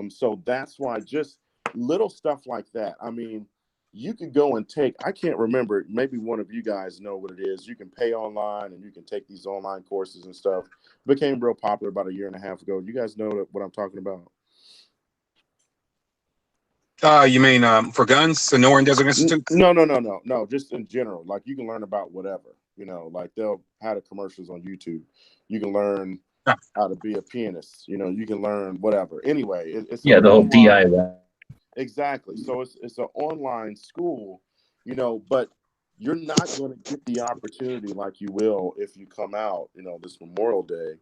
So that's why just little stuff like that. I mean, you could go and take, I can't remember, maybe one of you guys know what it is. You can pay online and you can take these online courses and stuff. Became real popular about a year and a half ago. You guys know what I'm talking about? You mean for guns, the Northern Desert Institute? No. Just in general, like you can learn about whatever. Like they'll have the commercials on YouTube. You can learn how to be a pianist. You can learn whatever. Anyway, it's Yeah, an the whole online, DIY. exactly. So it's an online school. But you're not going to get the opportunity like you will if you come out, this Memorial Day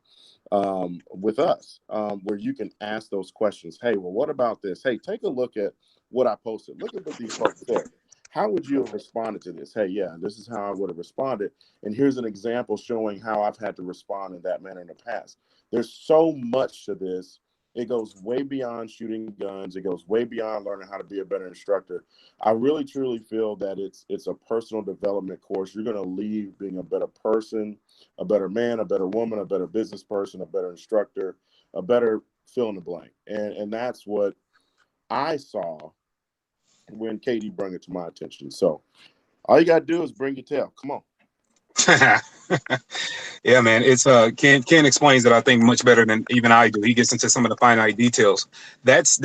with us, where you can ask those questions. Hey, well, what about this? Hey, take a look at what I posted. Look at what these folks said. How would you have responded to this? Hey, yeah, this is how I would have responded. And here's an example showing how I've had to respond in that manner in the past. There's so much to this. It goes way beyond shooting guns. It goes way beyond learning how to be a better instructor. I really, truly feel that it's a personal development course. You're going to leave being a better person, a better man, a better woman, a better business person, a better instructor, a better fill in the blank. And that's what I saw when Katie brought it to my attention. So all you got to do is bring your tail. Come on. Yeah, man. It's Ken explains that I think much better than even I do. He gets into some of the finite details. That's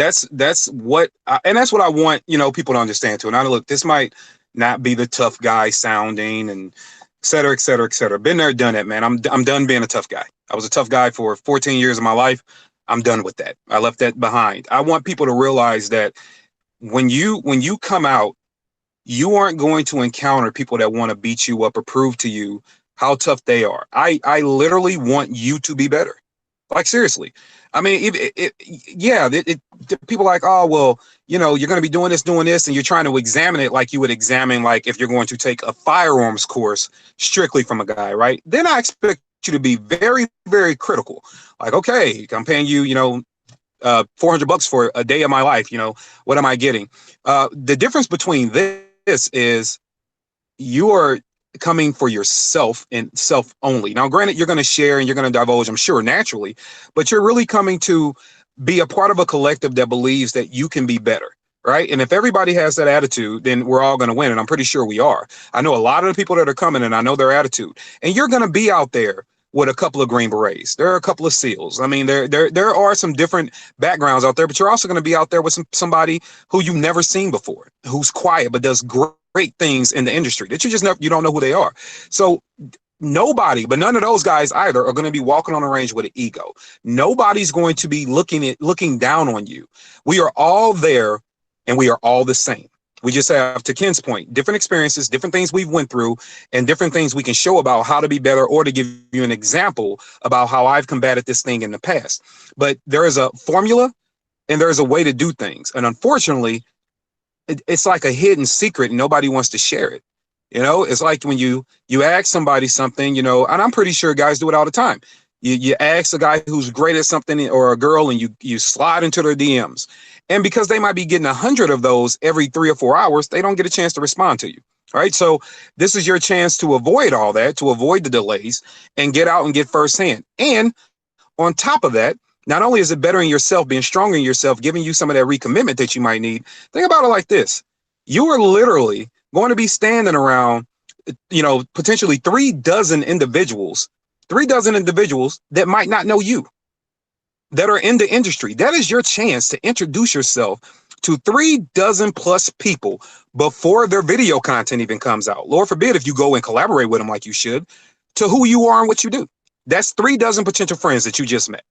what and that's what I want, people to understand too. And I look, this might not be the tough guy sounding and et cetera, et cetera, et cetera. Been there, done it, man. I'm done being a tough guy. I was a tough guy for 14 years of my life. I'm done with that. I left that behind. I want people to realize that when you come out, you aren't going to encounter people that want to beat you up or prove to you how tough they are. I literally want you to be better. Like seriously. I mean, people are like, oh, well, you're going to be doing this, and you're trying to examine it like you would examine, like if you're going to take a firearms course strictly from a guy, right? Then I expect you to be very, very critical. Like, okay, I'm paying you, $400 for a day of my life. What am I getting? The difference between this is you are coming for yourself and self only. Now, granted, you're going to share and you're going to divulge, I'm sure, naturally, but you're really coming to be a part of a collective that believes that you can be better. Right. And if everybody has that attitude, then we're all going to win. And I'm pretty sure we are. I know a lot of the people that are coming, and I know their attitude. And you're going to be out there with a couple of Green Berets. There are a couple of SEALs. I mean, there are some different backgrounds out there, but you're also going to be out there with somebody who you've never seen before, who's quiet but does great things in the industry that you don't know who they are. So nobody, but none of those guys either, are going to be walking on the range with an ego. Nobody's going to be looking down on you. We are all there, and we are all the same. We just have, to Ken's point, different experiences, different things we've went through, and different things we can show about how to be better, or to give you an example about how I've combated this thing in the past. But there is a formula and there is a way to do things. And unfortunately, it's like a hidden secret and nobody wants to share it. It's like when you ask somebody something, and I'm pretty sure guys do it all the time. You ask a guy who's great at something, or a girl, and you slide into their DMs. And because they might be getting 100 of those every 3 or 4 hours, they don't get a chance to respond to you. All right. So this is your chance to avoid all that, to avoid the delays, and get out and get firsthand. And on top of that, not only is it bettering yourself, being stronger in yourself, giving you some of that recommitment that you might need. Think about it like this. You are literally going to be standing around, potentially 3 dozen individuals that might not know you. that are in the industry. That is your chance to introduce yourself to 3 dozen plus people before their video content even comes out. Lord forbid if you go and collaborate with them like you should, to who you are and what you do. That's 3 dozen potential friends that you just met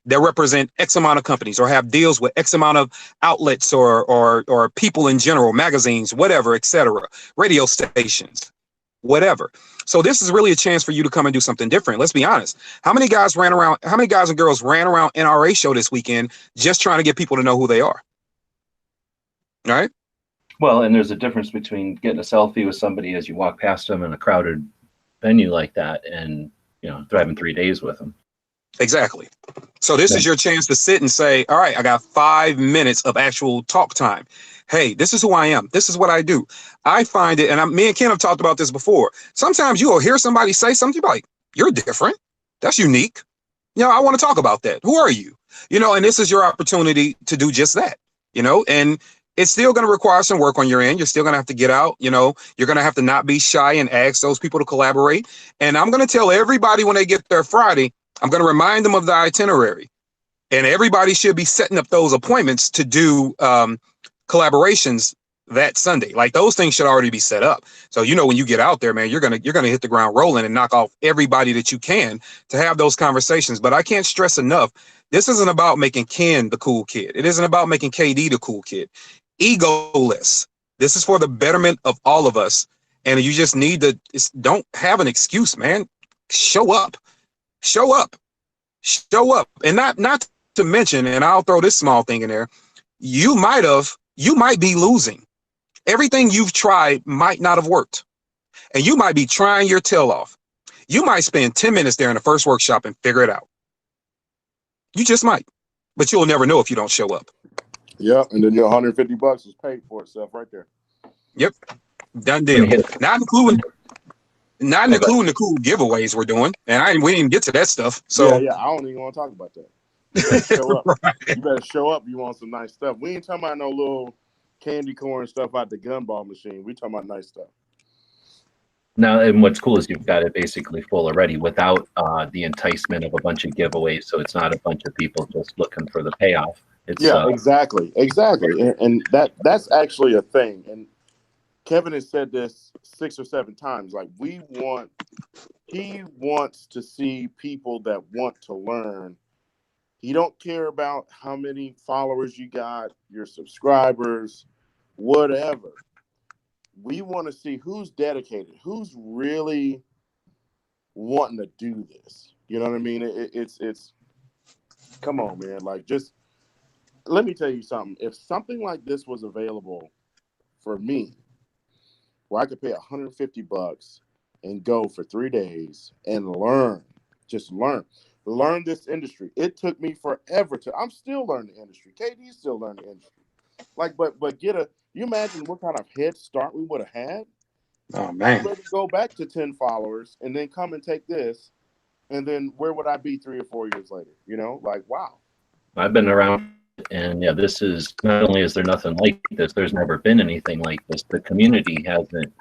that represent X amount of companies or have deals with X amount of outlets or people in general, magazines, whatever, etc., radio stations, whatever. So this is really a chance for you to come and do something different. Let's be honest. How many guys and girls ran around NRA show this weekend just trying to get people to know who they are? All right. Well, and there's a difference between getting a selfie with somebody as you walk past them in a crowded venue like that and, driving 3 days with them. Exactly. So this is your chance to sit and say, all right, I got 5 minutes of actual talk time. Hey, this is who I am. This is what I do. I find it, and me and Ken have talked about this before. Sometimes you will hear somebody say something like, you're different. That's unique. I want to talk about that. Who are you? And this is your opportunity to do just that, and it's still going to require some work on your end. You're still going to have to get out, you're going to have to not be shy and ask those people to collaborate. And I'm going to tell everybody when they get there Friday, I'm going to remind them of the itinerary, and everybody should be setting up those appointments to do collaborations that Sunday. Like those things should already be set up. So, when you get out there, man, you're going to hit the ground rolling and knock off everybody that you can to have those conversations. But I can't stress enough. This isn't about making Ken the cool kid. It isn't about making KD the cool kid. Egoless. This is for the betterment of all of us. And you just need to don't have an excuse, man. Show up. Show up, and not to mention, and I'll throw this small thing in there. You might be losing. Everything you've tried might not have worked, and you might be trying your tail off. You might spend 10 minutes there in the first workshop and figure it out. You just might, but you'll never know if you don't show up. Yep, and then your $150 is paid for itself right there. Yep, done deal. Not including the cool giveaways we're doing, and we didn't even get to that stuff. So yeah, I don't even want to talk about that. You better show up. Right. You better show up. You want some nice stuff. We ain't talking about no little candy corn stuff out the gumball machine. We talking about nice stuff. Now, and what's cool is you've got it basically full already without the enticement of a bunch of giveaways. So it's not a bunch of people just looking for the payoff. It's, exactly, and that's actually a thing. And Kevin has said this 6 or 7 times. Like he wants to see people that want to learn. He don't care about how many followers you got, your subscribers, whatever. We want to see who's dedicated, who's really wanting to do this. You know what I mean? It's come on, man. Like, just let me tell you something. If something like this was available for me, where I could pay $150 and go for 3 days and learn this industry. It took me forever I'm still learning the industry. KD's still learning the industry. Like, but you imagine what kind of head start we would have had? Oh man. I'm ready to go back to 10 followers and then come and take this. And then where would I be 3 or 4 years later? Like, wow. I've been around, and this is not only is there nothing like this, there's never been anything like this. The community hasn't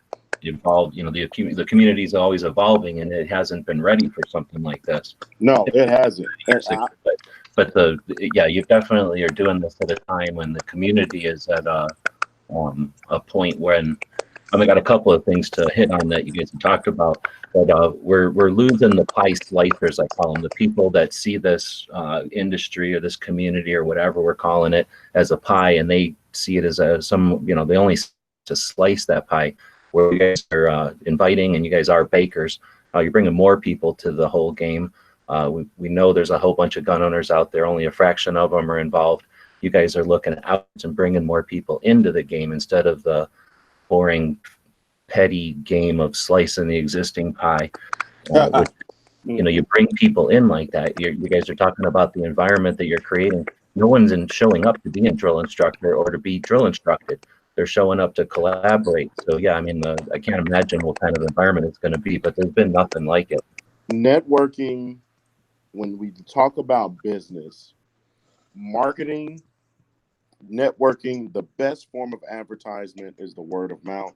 evolved. The community is always evolving, and it hasn't been ready for something like this. No, it hasn't. But you definitely are doing this at a time when the community is at a point when I got a couple of things to hit on that you guys have talked about. But we're losing the pie slicers, I call them, the people that see this industry or this community or whatever we're calling it as a pie, and they see it as they only to slice that pie. Where you guys are inviting, and you guys are bakers, you're bringing more people to the whole game. We know there's a whole bunch of gun owners out there. Only a fraction of them are involved. You guys are looking out and bringing more people into the game instead of the boring, petty game of slicing the existing pie. Which, you bring people in like that. You guys are talking about the environment that you're creating. No one's showing up to be a drill instructor or to be drill instructed. They're showing up to collaborate. So yeah, I can't imagine what kind of environment it's going to be, but there's been nothing like it. Networking, when we talk about business, marketing, networking, the best form of advertisement is the word of mouth.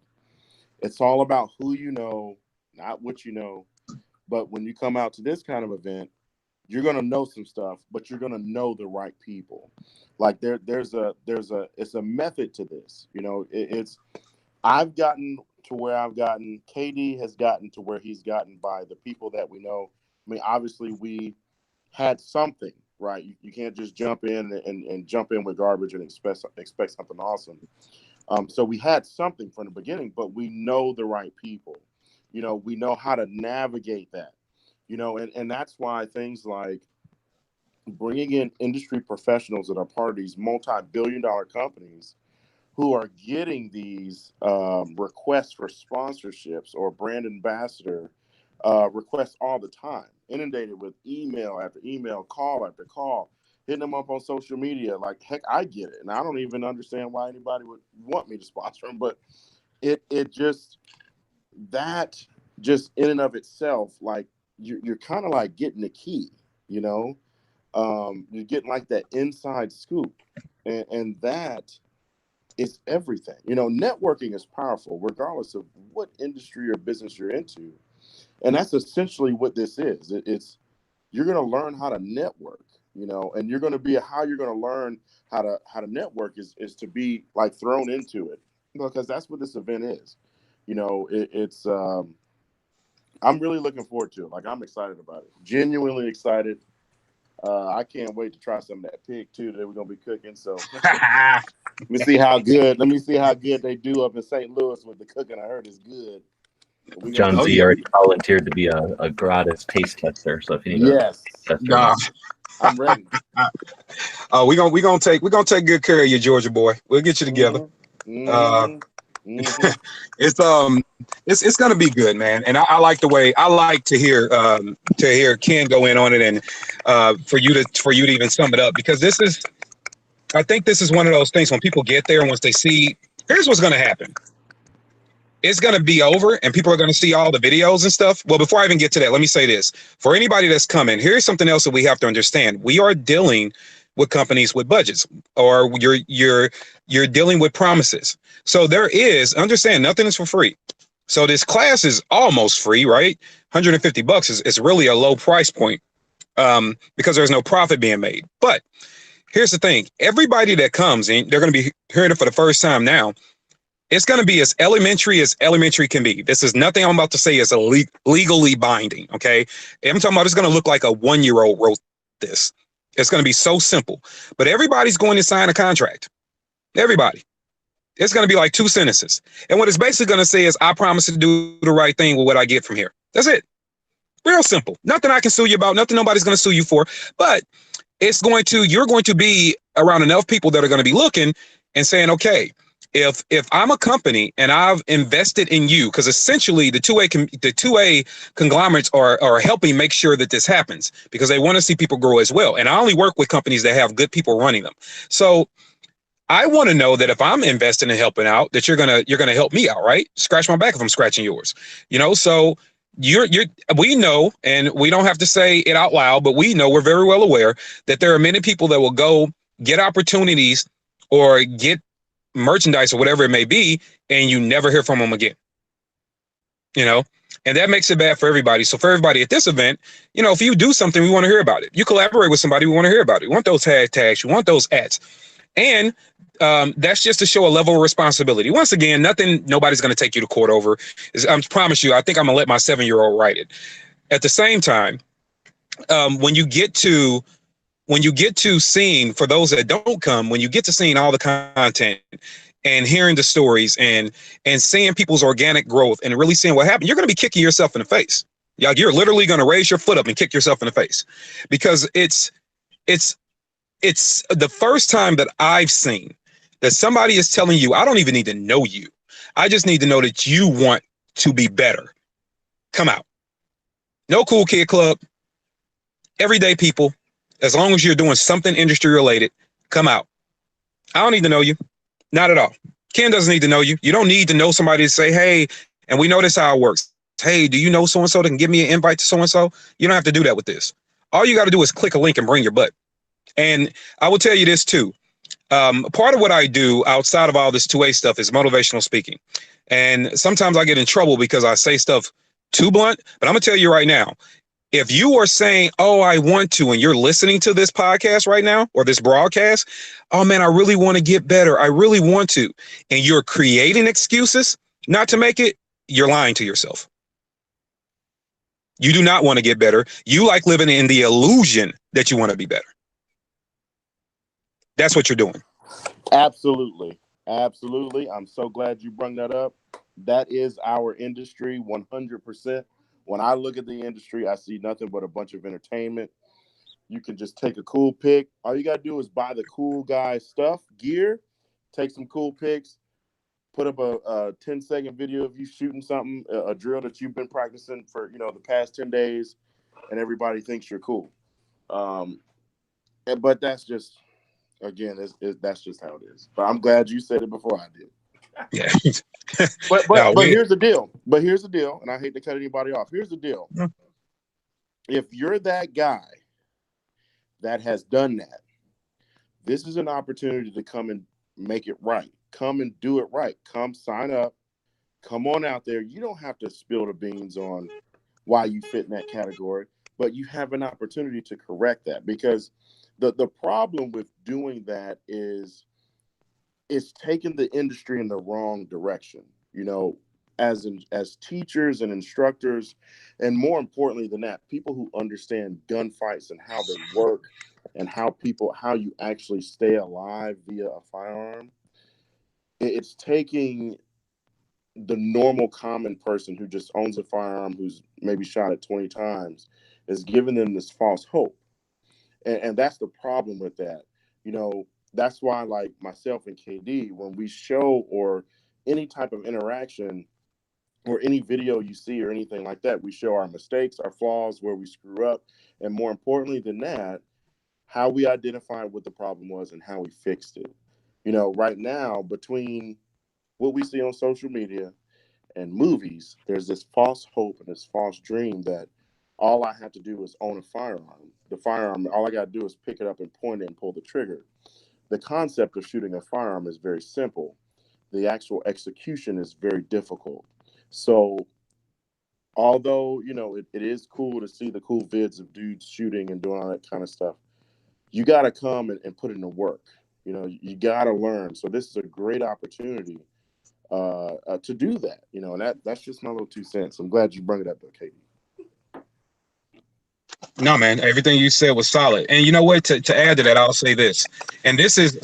It's all about who you know, not what you know. But when you come out to this kind of event, you're going to know some stuff, but you're going to know the right people. Like it's a method to this. You know, I've gotten to where I've gotten. KD has gotten to where he's gotten by the people that we know. I mean, obviously we had something, right? You can't just jump in and jump in with garbage and expect something awesome. So we had something from the beginning, but we know the right people. You know, we know how to navigate that. You know, and that's why things like bringing in industry professionals that are part of these multi-billion-dollar companies who are getting these requests for sponsorships or brand ambassador requests all the time, inundated with email after email, call after call, hitting them up on social media. Like, heck, I get it. And I don't even understand why anybody would want me to sponsor them. But it just, that just in and of itself, like, you're kind of like getting the key, you know? You're getting like that inside scoop. And that is everything. You know, networking is powerful, regardless of what industry or business you're into. And that's essentially what this is. It's you're going to learn how to network, you know, and you're going to be how you're going to learn how to network is to be like thrown into it, because that's what this event is. You know, it's I'm really looking forward to it. Like, I'm excited about it. Genuinely excited. I can't wait to try some of that pig too that we're gonna be cooking. So let me see how good they do up in St. Louis with the cooking. I heard it's good. John Z already volunteered to be a gratis taste tester. So if you need a tester, I'm ready. We're gonna take good care of you, Georgia boy. We'll get you together. It's gonna be good, man. And I like the way I like to hear Ken go in on it, and for you to even sum it up, because I think this is one of those things when people get there and once they see, here's what's gonna happen. It's going to be over and people are going to see all the videos and stuff. Well, before I even get to that, let me say this. For anybody that's coming, here's something else that we have to understand. We are dealing with companies with budgets, or you're dealing with promises. So understand, nothing is for free. So this class is almost free, right? $150 is really a low price point because there's no profit being made. But here's the thing. Everybody that comes in, they're going to be hearing it for the first time now. It's going to be as elementary can be. This is nothing I'm about to say is legally binding, okay? I'm talking about it's going to look like a 1-year-old wrote this. It's going to be so simple. But everybody's going to sign a contract. Everybody. It's going to be like 2 sentences. And what it's basically going to say is, I promise to do the right thing with what I get from here. That's it. Real simple. Nothing I can sue you about. Nothing nobody's going to sue you for. But you're going to be around enough people that are going to be looking and saying, okay, if I'm a company and I've invested in you, because essentially the 2A conglomerates are helping make sure that this happens, because they want to see people grow as well. And I only work with companies that have good people running them. So I want to know that if I'm investing and helping out, that you're gonna help me out, right? Scratch my back if I'm scratching yours, you know. So we know, and we don't have to say it out loud, but we know, we're very well aware that there are many people that will go get opportunities or get merchandise or whatever it may be, and you never hear from them again, you know. And that makes it bad for everybody. So for everybody at this event, you know, if you do something, we want to hear about it. You collaborate with somebody, we want to hear about it. We want those hashtags, we want those ads. And that's just to show a level of responsibility. Once again, nobody's going to take you to court over. I promise you, I think I'm going to let my 7-year-old write it. At the same time, when you get to seeing, for those that don't come, when you get to seeing all the content and hearing the stories and seeing people's organic growth and really seeing what happened, you're going to be kicking yourself in the face. You're literally going to raise your foot up and kick yourself in the face, because it's the first time that I've seen that somebody is telling you, I don't even need to know you. I just need to know that you want to be better. Come out. No cool kid club. Everyday people. As long as you're doing something industry related, come out. I don't need to know you. Not at all. Ken doesn't need to know you. You don't need to know somebody to say, hey, and we know this how it works. Hey, do you know so-and-so that can give me an invite to so-and-so? You don't have to do that with this. All you got to do is click a link and bring your butt. And I will tell you this too. Part of what I do outside of all this 2A stuff is motivational speaking. And sometimes I get in trouble because I say stuff too blunt, but I'm gonna tell you right now, If you are saying, oh, I want to, and you're listening to this podcast right now or this broadcast, oh man, I really want to get better. I really want to. And you're creating excuses not to make it, you're lying to yourself. You do not want to get better. You like living in the illusion that you want to be better. That's what you're doing. Absolutely. Absolutely. I'm so glad you brought that up. That is our industry 100%. When I look at the industry, I see nothing but a bunch of entertainment. You can just take a cool pic. All you got to do is buy the cool guy stuff, gear, take some cool pics, put up a 10-second video of you shooting something, a drill that you've been practicing for, the past 10 days, and everybody thinks you're cool. But that's just, again, that's just how it is. But I'm glad you said it before I did. Yeah. But here's the deal. And I hate to cut anybody off. Here's the deal. No. If you're that guy that has done that, this is an opportunity to come and make it right. Come and do it right. Come sign up. Come on out there. You don't have to spill the beans on why you fit in that category, but you have an opportunity to correct that, because the problem with doing that is it's taking the industry in the wrong direction. As teachers and instructors, and more importantly than that, people who understand gunfights and how they work and how you actually stay alive via a firearm. It's taking the normal common person who just owns a firearm, who's maybe shot it 20 times, is giving them this false hope. And that's the problem with that. That's why, like myself and KD, when we show or any type of interaction or any video you see or anything like that, we show our mistakes, our flaws, where we screw up, and more importantly than that, how we identified what the problem was and how we fixed it. Right now, between what we see on social media and movies, there's this false hope and this false dream that all I have to do is own a firearm. The firearm, all I got to do is pick it up and point it and pull the trigger. The concept of shooting a firearm is very simple. The actual execution is very difficult. So although, it is cool to see the cool vids of dudes shooting and doing all that kind of stuff, you got to come and put in the work. You got to learn. So this is a great opportunity to do that, and that's just my little 2 cents. I'm glad you brought it up, though, Katie. No, man, everything you said was solid. And you know what? To add to that, I'll say this. And this is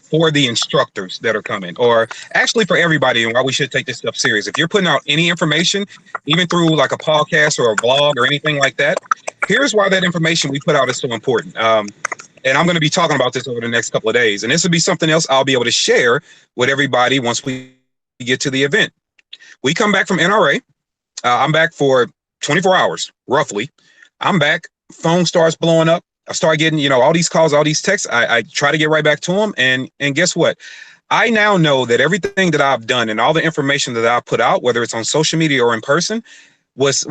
for the instructors that are coming, or actually for everybody, and why we should take this stuff serious. If you're putting out any information, even through like a podcast or a blog or anything like that, here's why that information we put out is so important. And I'm going to be talking about this over the next couple of days. And this will be something else I'll be able to share with everybody once we get to the event. We come back from NRA. I'm back for 24 hours, roughly. I'm back. Phone starts blowing up. I start getting, all these calls, all these texts. I try to get right back to them. And guess what? I now know that everything that I've done and all the information that I put out, whether it's on social media or in person, was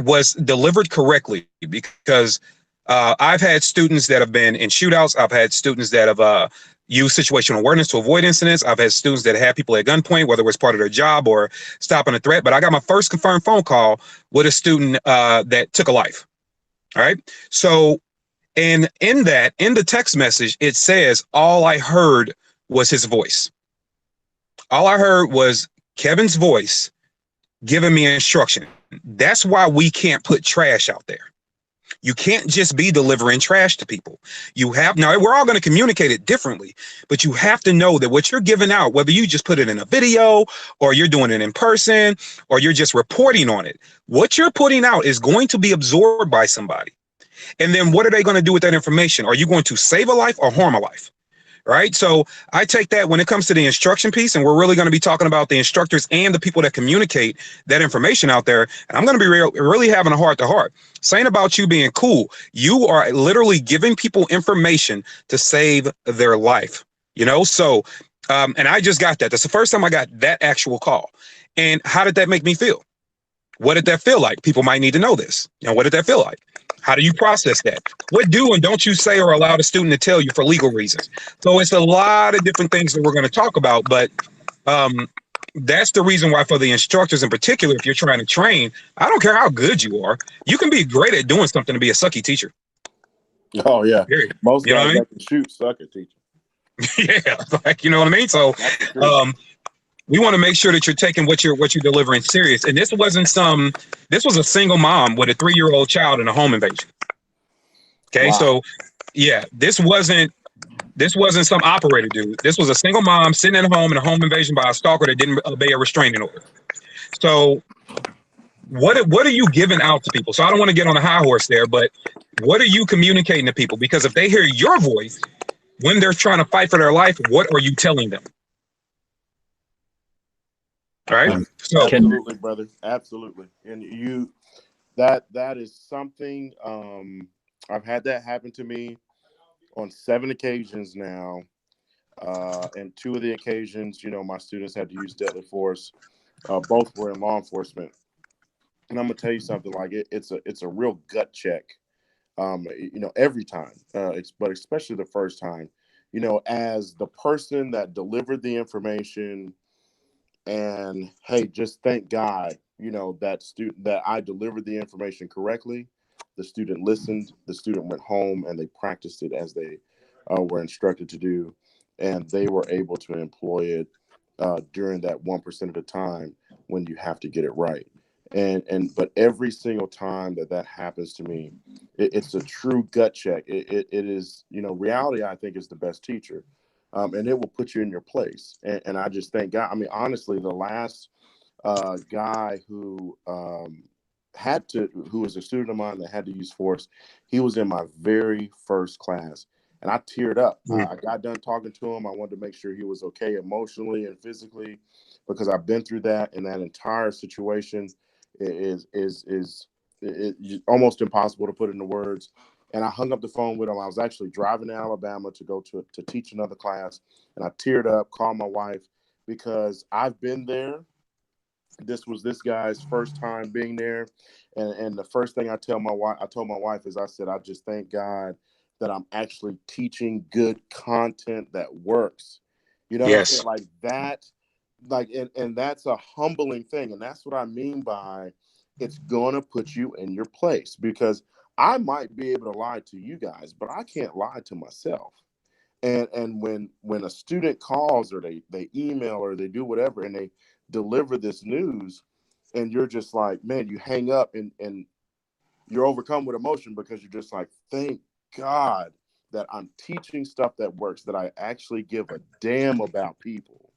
delivered correctly, because I've had students that have been in shootouts. I've had students that have used situational awareness to avoid incidents. I've had students that had people at gunpoint, whether it was part of their job or stopping a threat. But I got my first confirmed phone call with a student that took a life. All right. So, and in the text message, it says, all I heard was his voice. All I heard was Kevin's voice giving me instruction. That's why we can't put trash out there. You can't just be delivering trash to people. Now we're all going to communicate it differently, but you have to know that what you're giving out, whether you just put it in a video or you're doing it in person or you're just reporting on it, what you're putting out is going to be absorbed by somebody. And then what are they going to do with that information? Are you going to save a life or harm a life? Right. So I take that when it comes to the instruction piece, and we're really going to be talking about the instructors and the people that communicate that information out there. And I'm going to be really having a heart to heart saying about you being cool. You are literally giving people information to save their life, So and I just got that. That's the first time I got that actual call. And how did that make me feel? What did that feel like? People might need to know this. What did that feel like? How do you process that? What do and don't you say or allow the student to tell you for legal reasons? So it's a lot of different things that we're going to talk about. But that's the reason why for the instructors in particular, if you're trying to train, I don't care how good you are, you can be great at doing something to be a sucky teacher. Oh yeah, Period. most You know guys what I mean? that can shoot suck at teaching. Yeah, like, you know what I mean? So we want to make sure that you're taking what you're delivering serious. And this was a single mom with a 3-year-old child in a home invasion. Okay, Wow. so yeah, this wasn't some operator dude. This was a single mom sitting at home in a home invasion by a stalker that didn't obey a restraining order. So what are you giving out to people? So I don't want to get on a high horse there, but what are you communicating to people? Because if they hear your voice when they're trying to fight for their life, what are you telling them? All right. So absolutely, brother. Absolutely. And that is something, I've had that happen to me on 7 occasions now. And 2 of the occasions, my students had to use deadly force. Both were in law enforcement. And I'm gonna tell you something, like it's a real gut check. Every time, but especially the first time, as the person that delivered the information, and hey, just thank God, that I delivered the information correctly. The student listened, the student went home, and they practiced it as they were instructed to do, and they were able to employ it during that 1% of the time when you have to get it right. But every single time that happens to me, it's a true gut check. It is, reality, I think, is the best teacher. And it will put you in your place. And I just thank God. I mean, honestly, the last guy who was a student of mine that had to use force, he was in my very first class. And I teared up. I got done talking to him. I wanted to make sure he was okay emotionally and physically, because I've been through that. And that entire situation is almost impossible to put into words. And I hung up the phone with him. I was actually driving to Alabama to go to teach another class. And I teared up, called my wife, because I've been there. This was this guy's first time being there. And the first thing I told my wife is, I said, I just thank God that I'm actually teaching good content that works. You know what I'm saying? Like that, and that's a humbling thing. And that's what I mean by it's going to put you in your place, because I might be able to lie to you guys, but I can't lie to myself. And when a student calls, or they email, or they do whatever, and they deliver this news, and you're just like, man, you hang up and you're overcome with emotion, because you're just like, thank God that I'm teaching stuff that works, that I actually give a damn about people.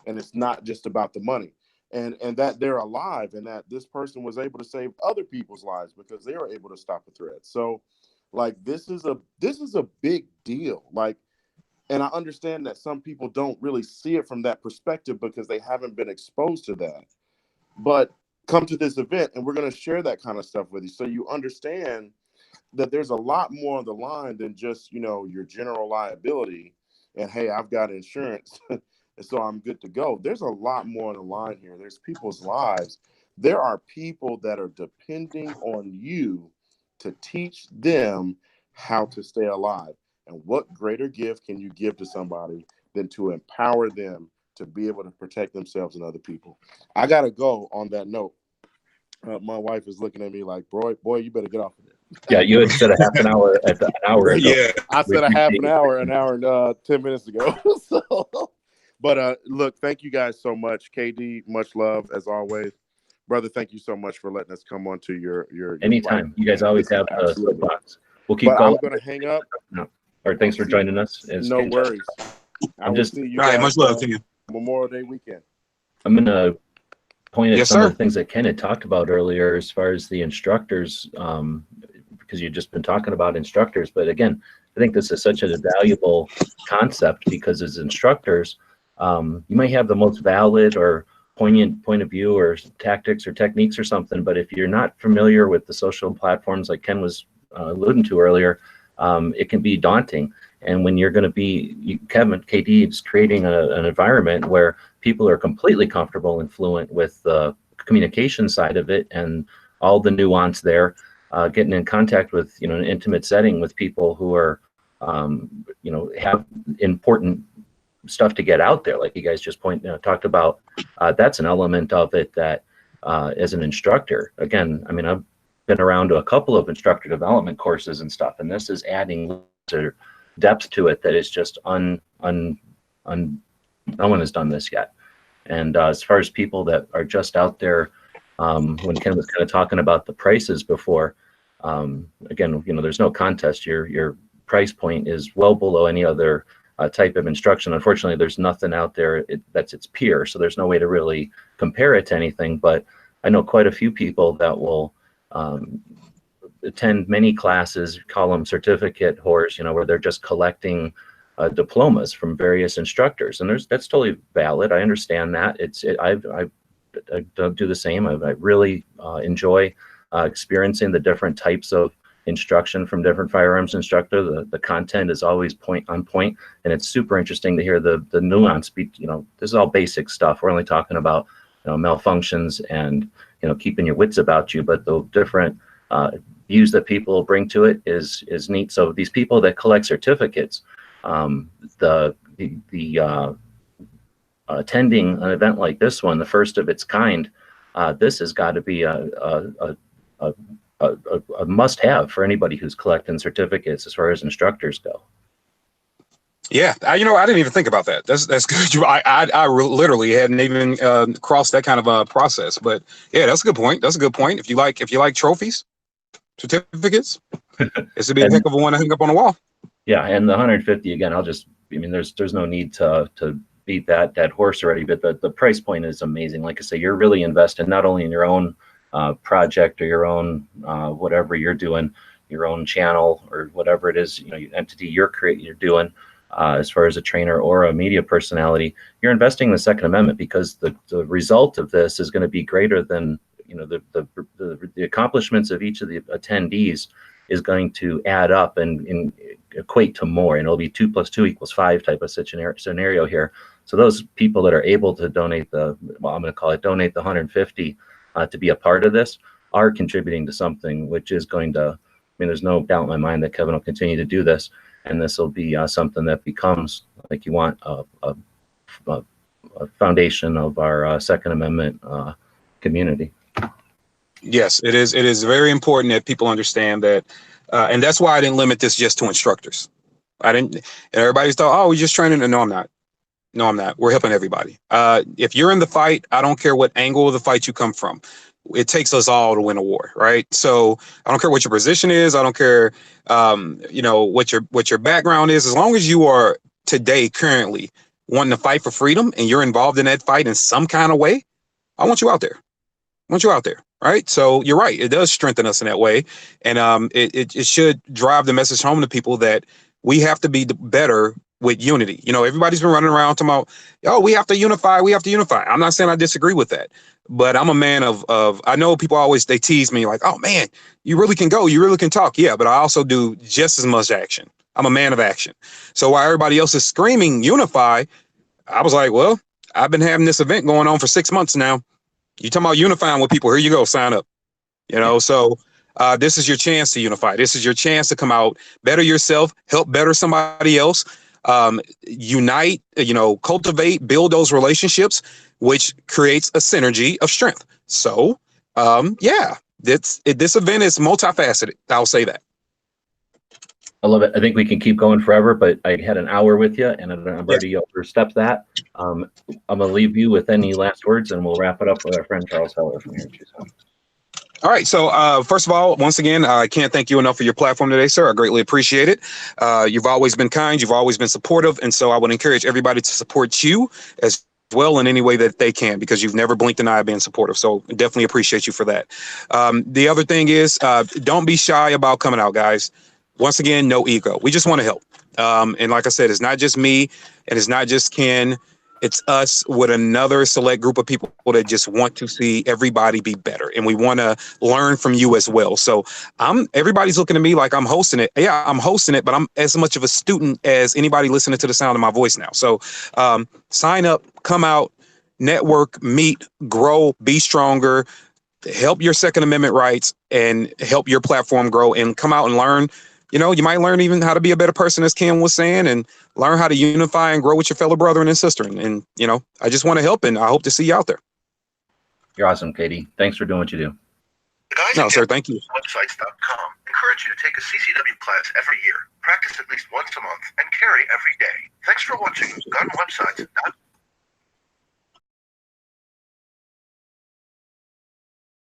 And it's not just about the money. And that they're alive, and that this person was able to save other people's lives because they were able to stop a threat. So like, this is a big deal. Like, and I understand that some people don't really see it from that perspective because they haven't been exposed to that. But come to this event, and we're going to share that kind of stuff with you, so you understand that there's a lot more on the line than just, your general liability. And hey, I've got insurance, and so I'm good to go. There's a lot more on the line here. There's people's lives. There are people that are depending on you to teach them how to stay alive. And what greater gift can you give to somebody than to empower them to be able to protect themselves and other people? I got to go on that note. My wife is looking at me like, boy, you better get off of there. Yeah, you had said a half an hour ago. Yeah, I said a half an hour, and 10 minutes ago. But look, thank you guys so much. KD, much love as always. Brother, thank you so much for letting us come on to your anytime. You guys always have a soapbox. We'll keep but going. I'm going to hang up. No. All right, thanks for joining us. No worries. I will see you all right, guys, much love to you. Memorial Day weekend. I'm going to point at Yes, some sir. of the things that Ken had talked about earlier as far as the instructors, because you've just been talking about instructors. But again, I think this is such a valuable concept, because as instructors, you might have the most valid or poignant point of view or tactics or techniques or something, but if you're not familiar with the social platforms like Ken was alluding to earlier, it can be daunting. And when you're going to be, KD is creating an environment where people are completely comfortable and fluent with the communication side of it and all the nuance there, getting in contact with, an intimate setting with people who are, have important stuff to get out there, like you guys just talked about. That's an element of it that, as an instructor, again, I mean, I've been around to a couple of instructor development courses and stuff, and this is adding to depth to it that is just no one has done this yet. And as far as people that are just out there, when Ken was kind of talking about the prices before, again, there's no contest. Your price point is well below any other type of instruction. Unfortunately, there's nothing out there that's its peer, so there's no way to really compare it to anything. But I know quite a few people that will attend many classes, call them certificate whores, where they're just collecting diplomas from various instructors, and that's totally valid. I understand that. I do the same. I really enjoy experiencing the different types of instruction from different firearms instructor. The content is always on point, and it's super interesting to hear the nuance. This is all basic stuff. We're only talking about malfunctions and keeping your wits about you, but the different views that people bring to it is neat. So these people that collect certificates, attending an event like this one, the first of its kind, this has got to be a must-have for anybody who's collecting certificates as far as instructors go. Yeah, I didn't even think about that. That's good. I literally hadn't even crossed that kind of a process. But yeah, that's a good point. That's a good point. If you like trophies, certificates, this would be a heck of a one to hang up on the wall. Yeah, and the 150 again. There's no need to beat that horse already, but the price point is amazing. Like I say, you're really invested not only in your own project or your own whatever you're doing, your own channel or whatever it is, entity you're doing. As far as a trainer or a media personality, you're investing in the Second Amendment, because the result of this is going to be greater than the accomplishments of each of the attendees is going to add up and equate to more, and it'll be 2 + 2 = 5 type of scenario here. So those people that are able to donate I'm going to call it donate the 150 to be a part of this are contributing to something which is going to. There's no doubt in my mind that Kevin will continue to do this. And this will be something that becomes, like you want, a foundation of our Second Amendment community. Yes, it is. It is very important that people understand that, and that's why I didn't limit this just to instructors. I didn't. And everybody's thought, oh, we're just training. No, I'm not. No, I'm not. We're helping everybody. If you're in the fight, I don't care what angle of the fight you come from. It takes us all to win a war, right? So I don't care what your position is. I don't care, what your background is. As long as you are today, currently wanting to fight for freedom, and you're involved in that fight in some kind of way, I want you out there. I want you out there, right? So you're right. It does strengthen us in that way, and it should drive the message home to people that we have to be better with unity. Everybody's been running around talking about, oh, we have to unify. We have to unify. I'm not saying I disagree with that, but I'm a man of I know people they tease me like, oh man, you really can go. You really can talk. Yeah, but I also do just as much action. I'm a man of action. So while everybody else is screaming unify, I was like, well, I've been having this event going on for 6 months now. You talking about unifying with people? Here you go. Sign up. So this is your chance to unify. This is your chance to come out, better yourself, help better somebody else. Unite, cultivate, build those relationships, which creates a synergy of strength. So, this event is multifaceted. I'll say that. I love it. I think we can keep going forever, but I had an hour with you, and I've already overstepped that. I'm going to leave you with any last words, and we'll wrap it up with our friend Charles Heller from here in Tucson. All right. So first of all, once again, I can't thank you enough for your platform today, sir. I greatly appreciate it. You've always been kind. You've always been supportive. And so I would encourage everybody to support you as well in any way that they can, because you've never blinked an eye being supportive. So definitely appreciate you for that. The other thing is, don't be shy about coming out, guys. Once again, no ego. We just want to help. And like I said, it's not just me, and it's not just Ken. It's us with another select group of people that just want to see everybody be better. And we want to learn from you as well. So everybody's looking at me like I'm hosting it. Yeah, I'm hosting it, but I'm as much of a student as anybody listening to the sound of my voice now. So sign up, come out, network, meet, grow, be stronger, help your Second Amendment rights, and help your platform grow, and come out and learn you know, you might learn even how to be a better person, as Ken was saying, and learn how to unify and grow with your fellow brother and sister. And you know, I just want to help, and I hope to see you out there. You're awesome, KD. Thanks for doing what you do. No, sir. Thank you. Websites.com encourage you to take a CCW class every year, practice at least once a month, and carry every day. Thanks for watching GunWebsites.com.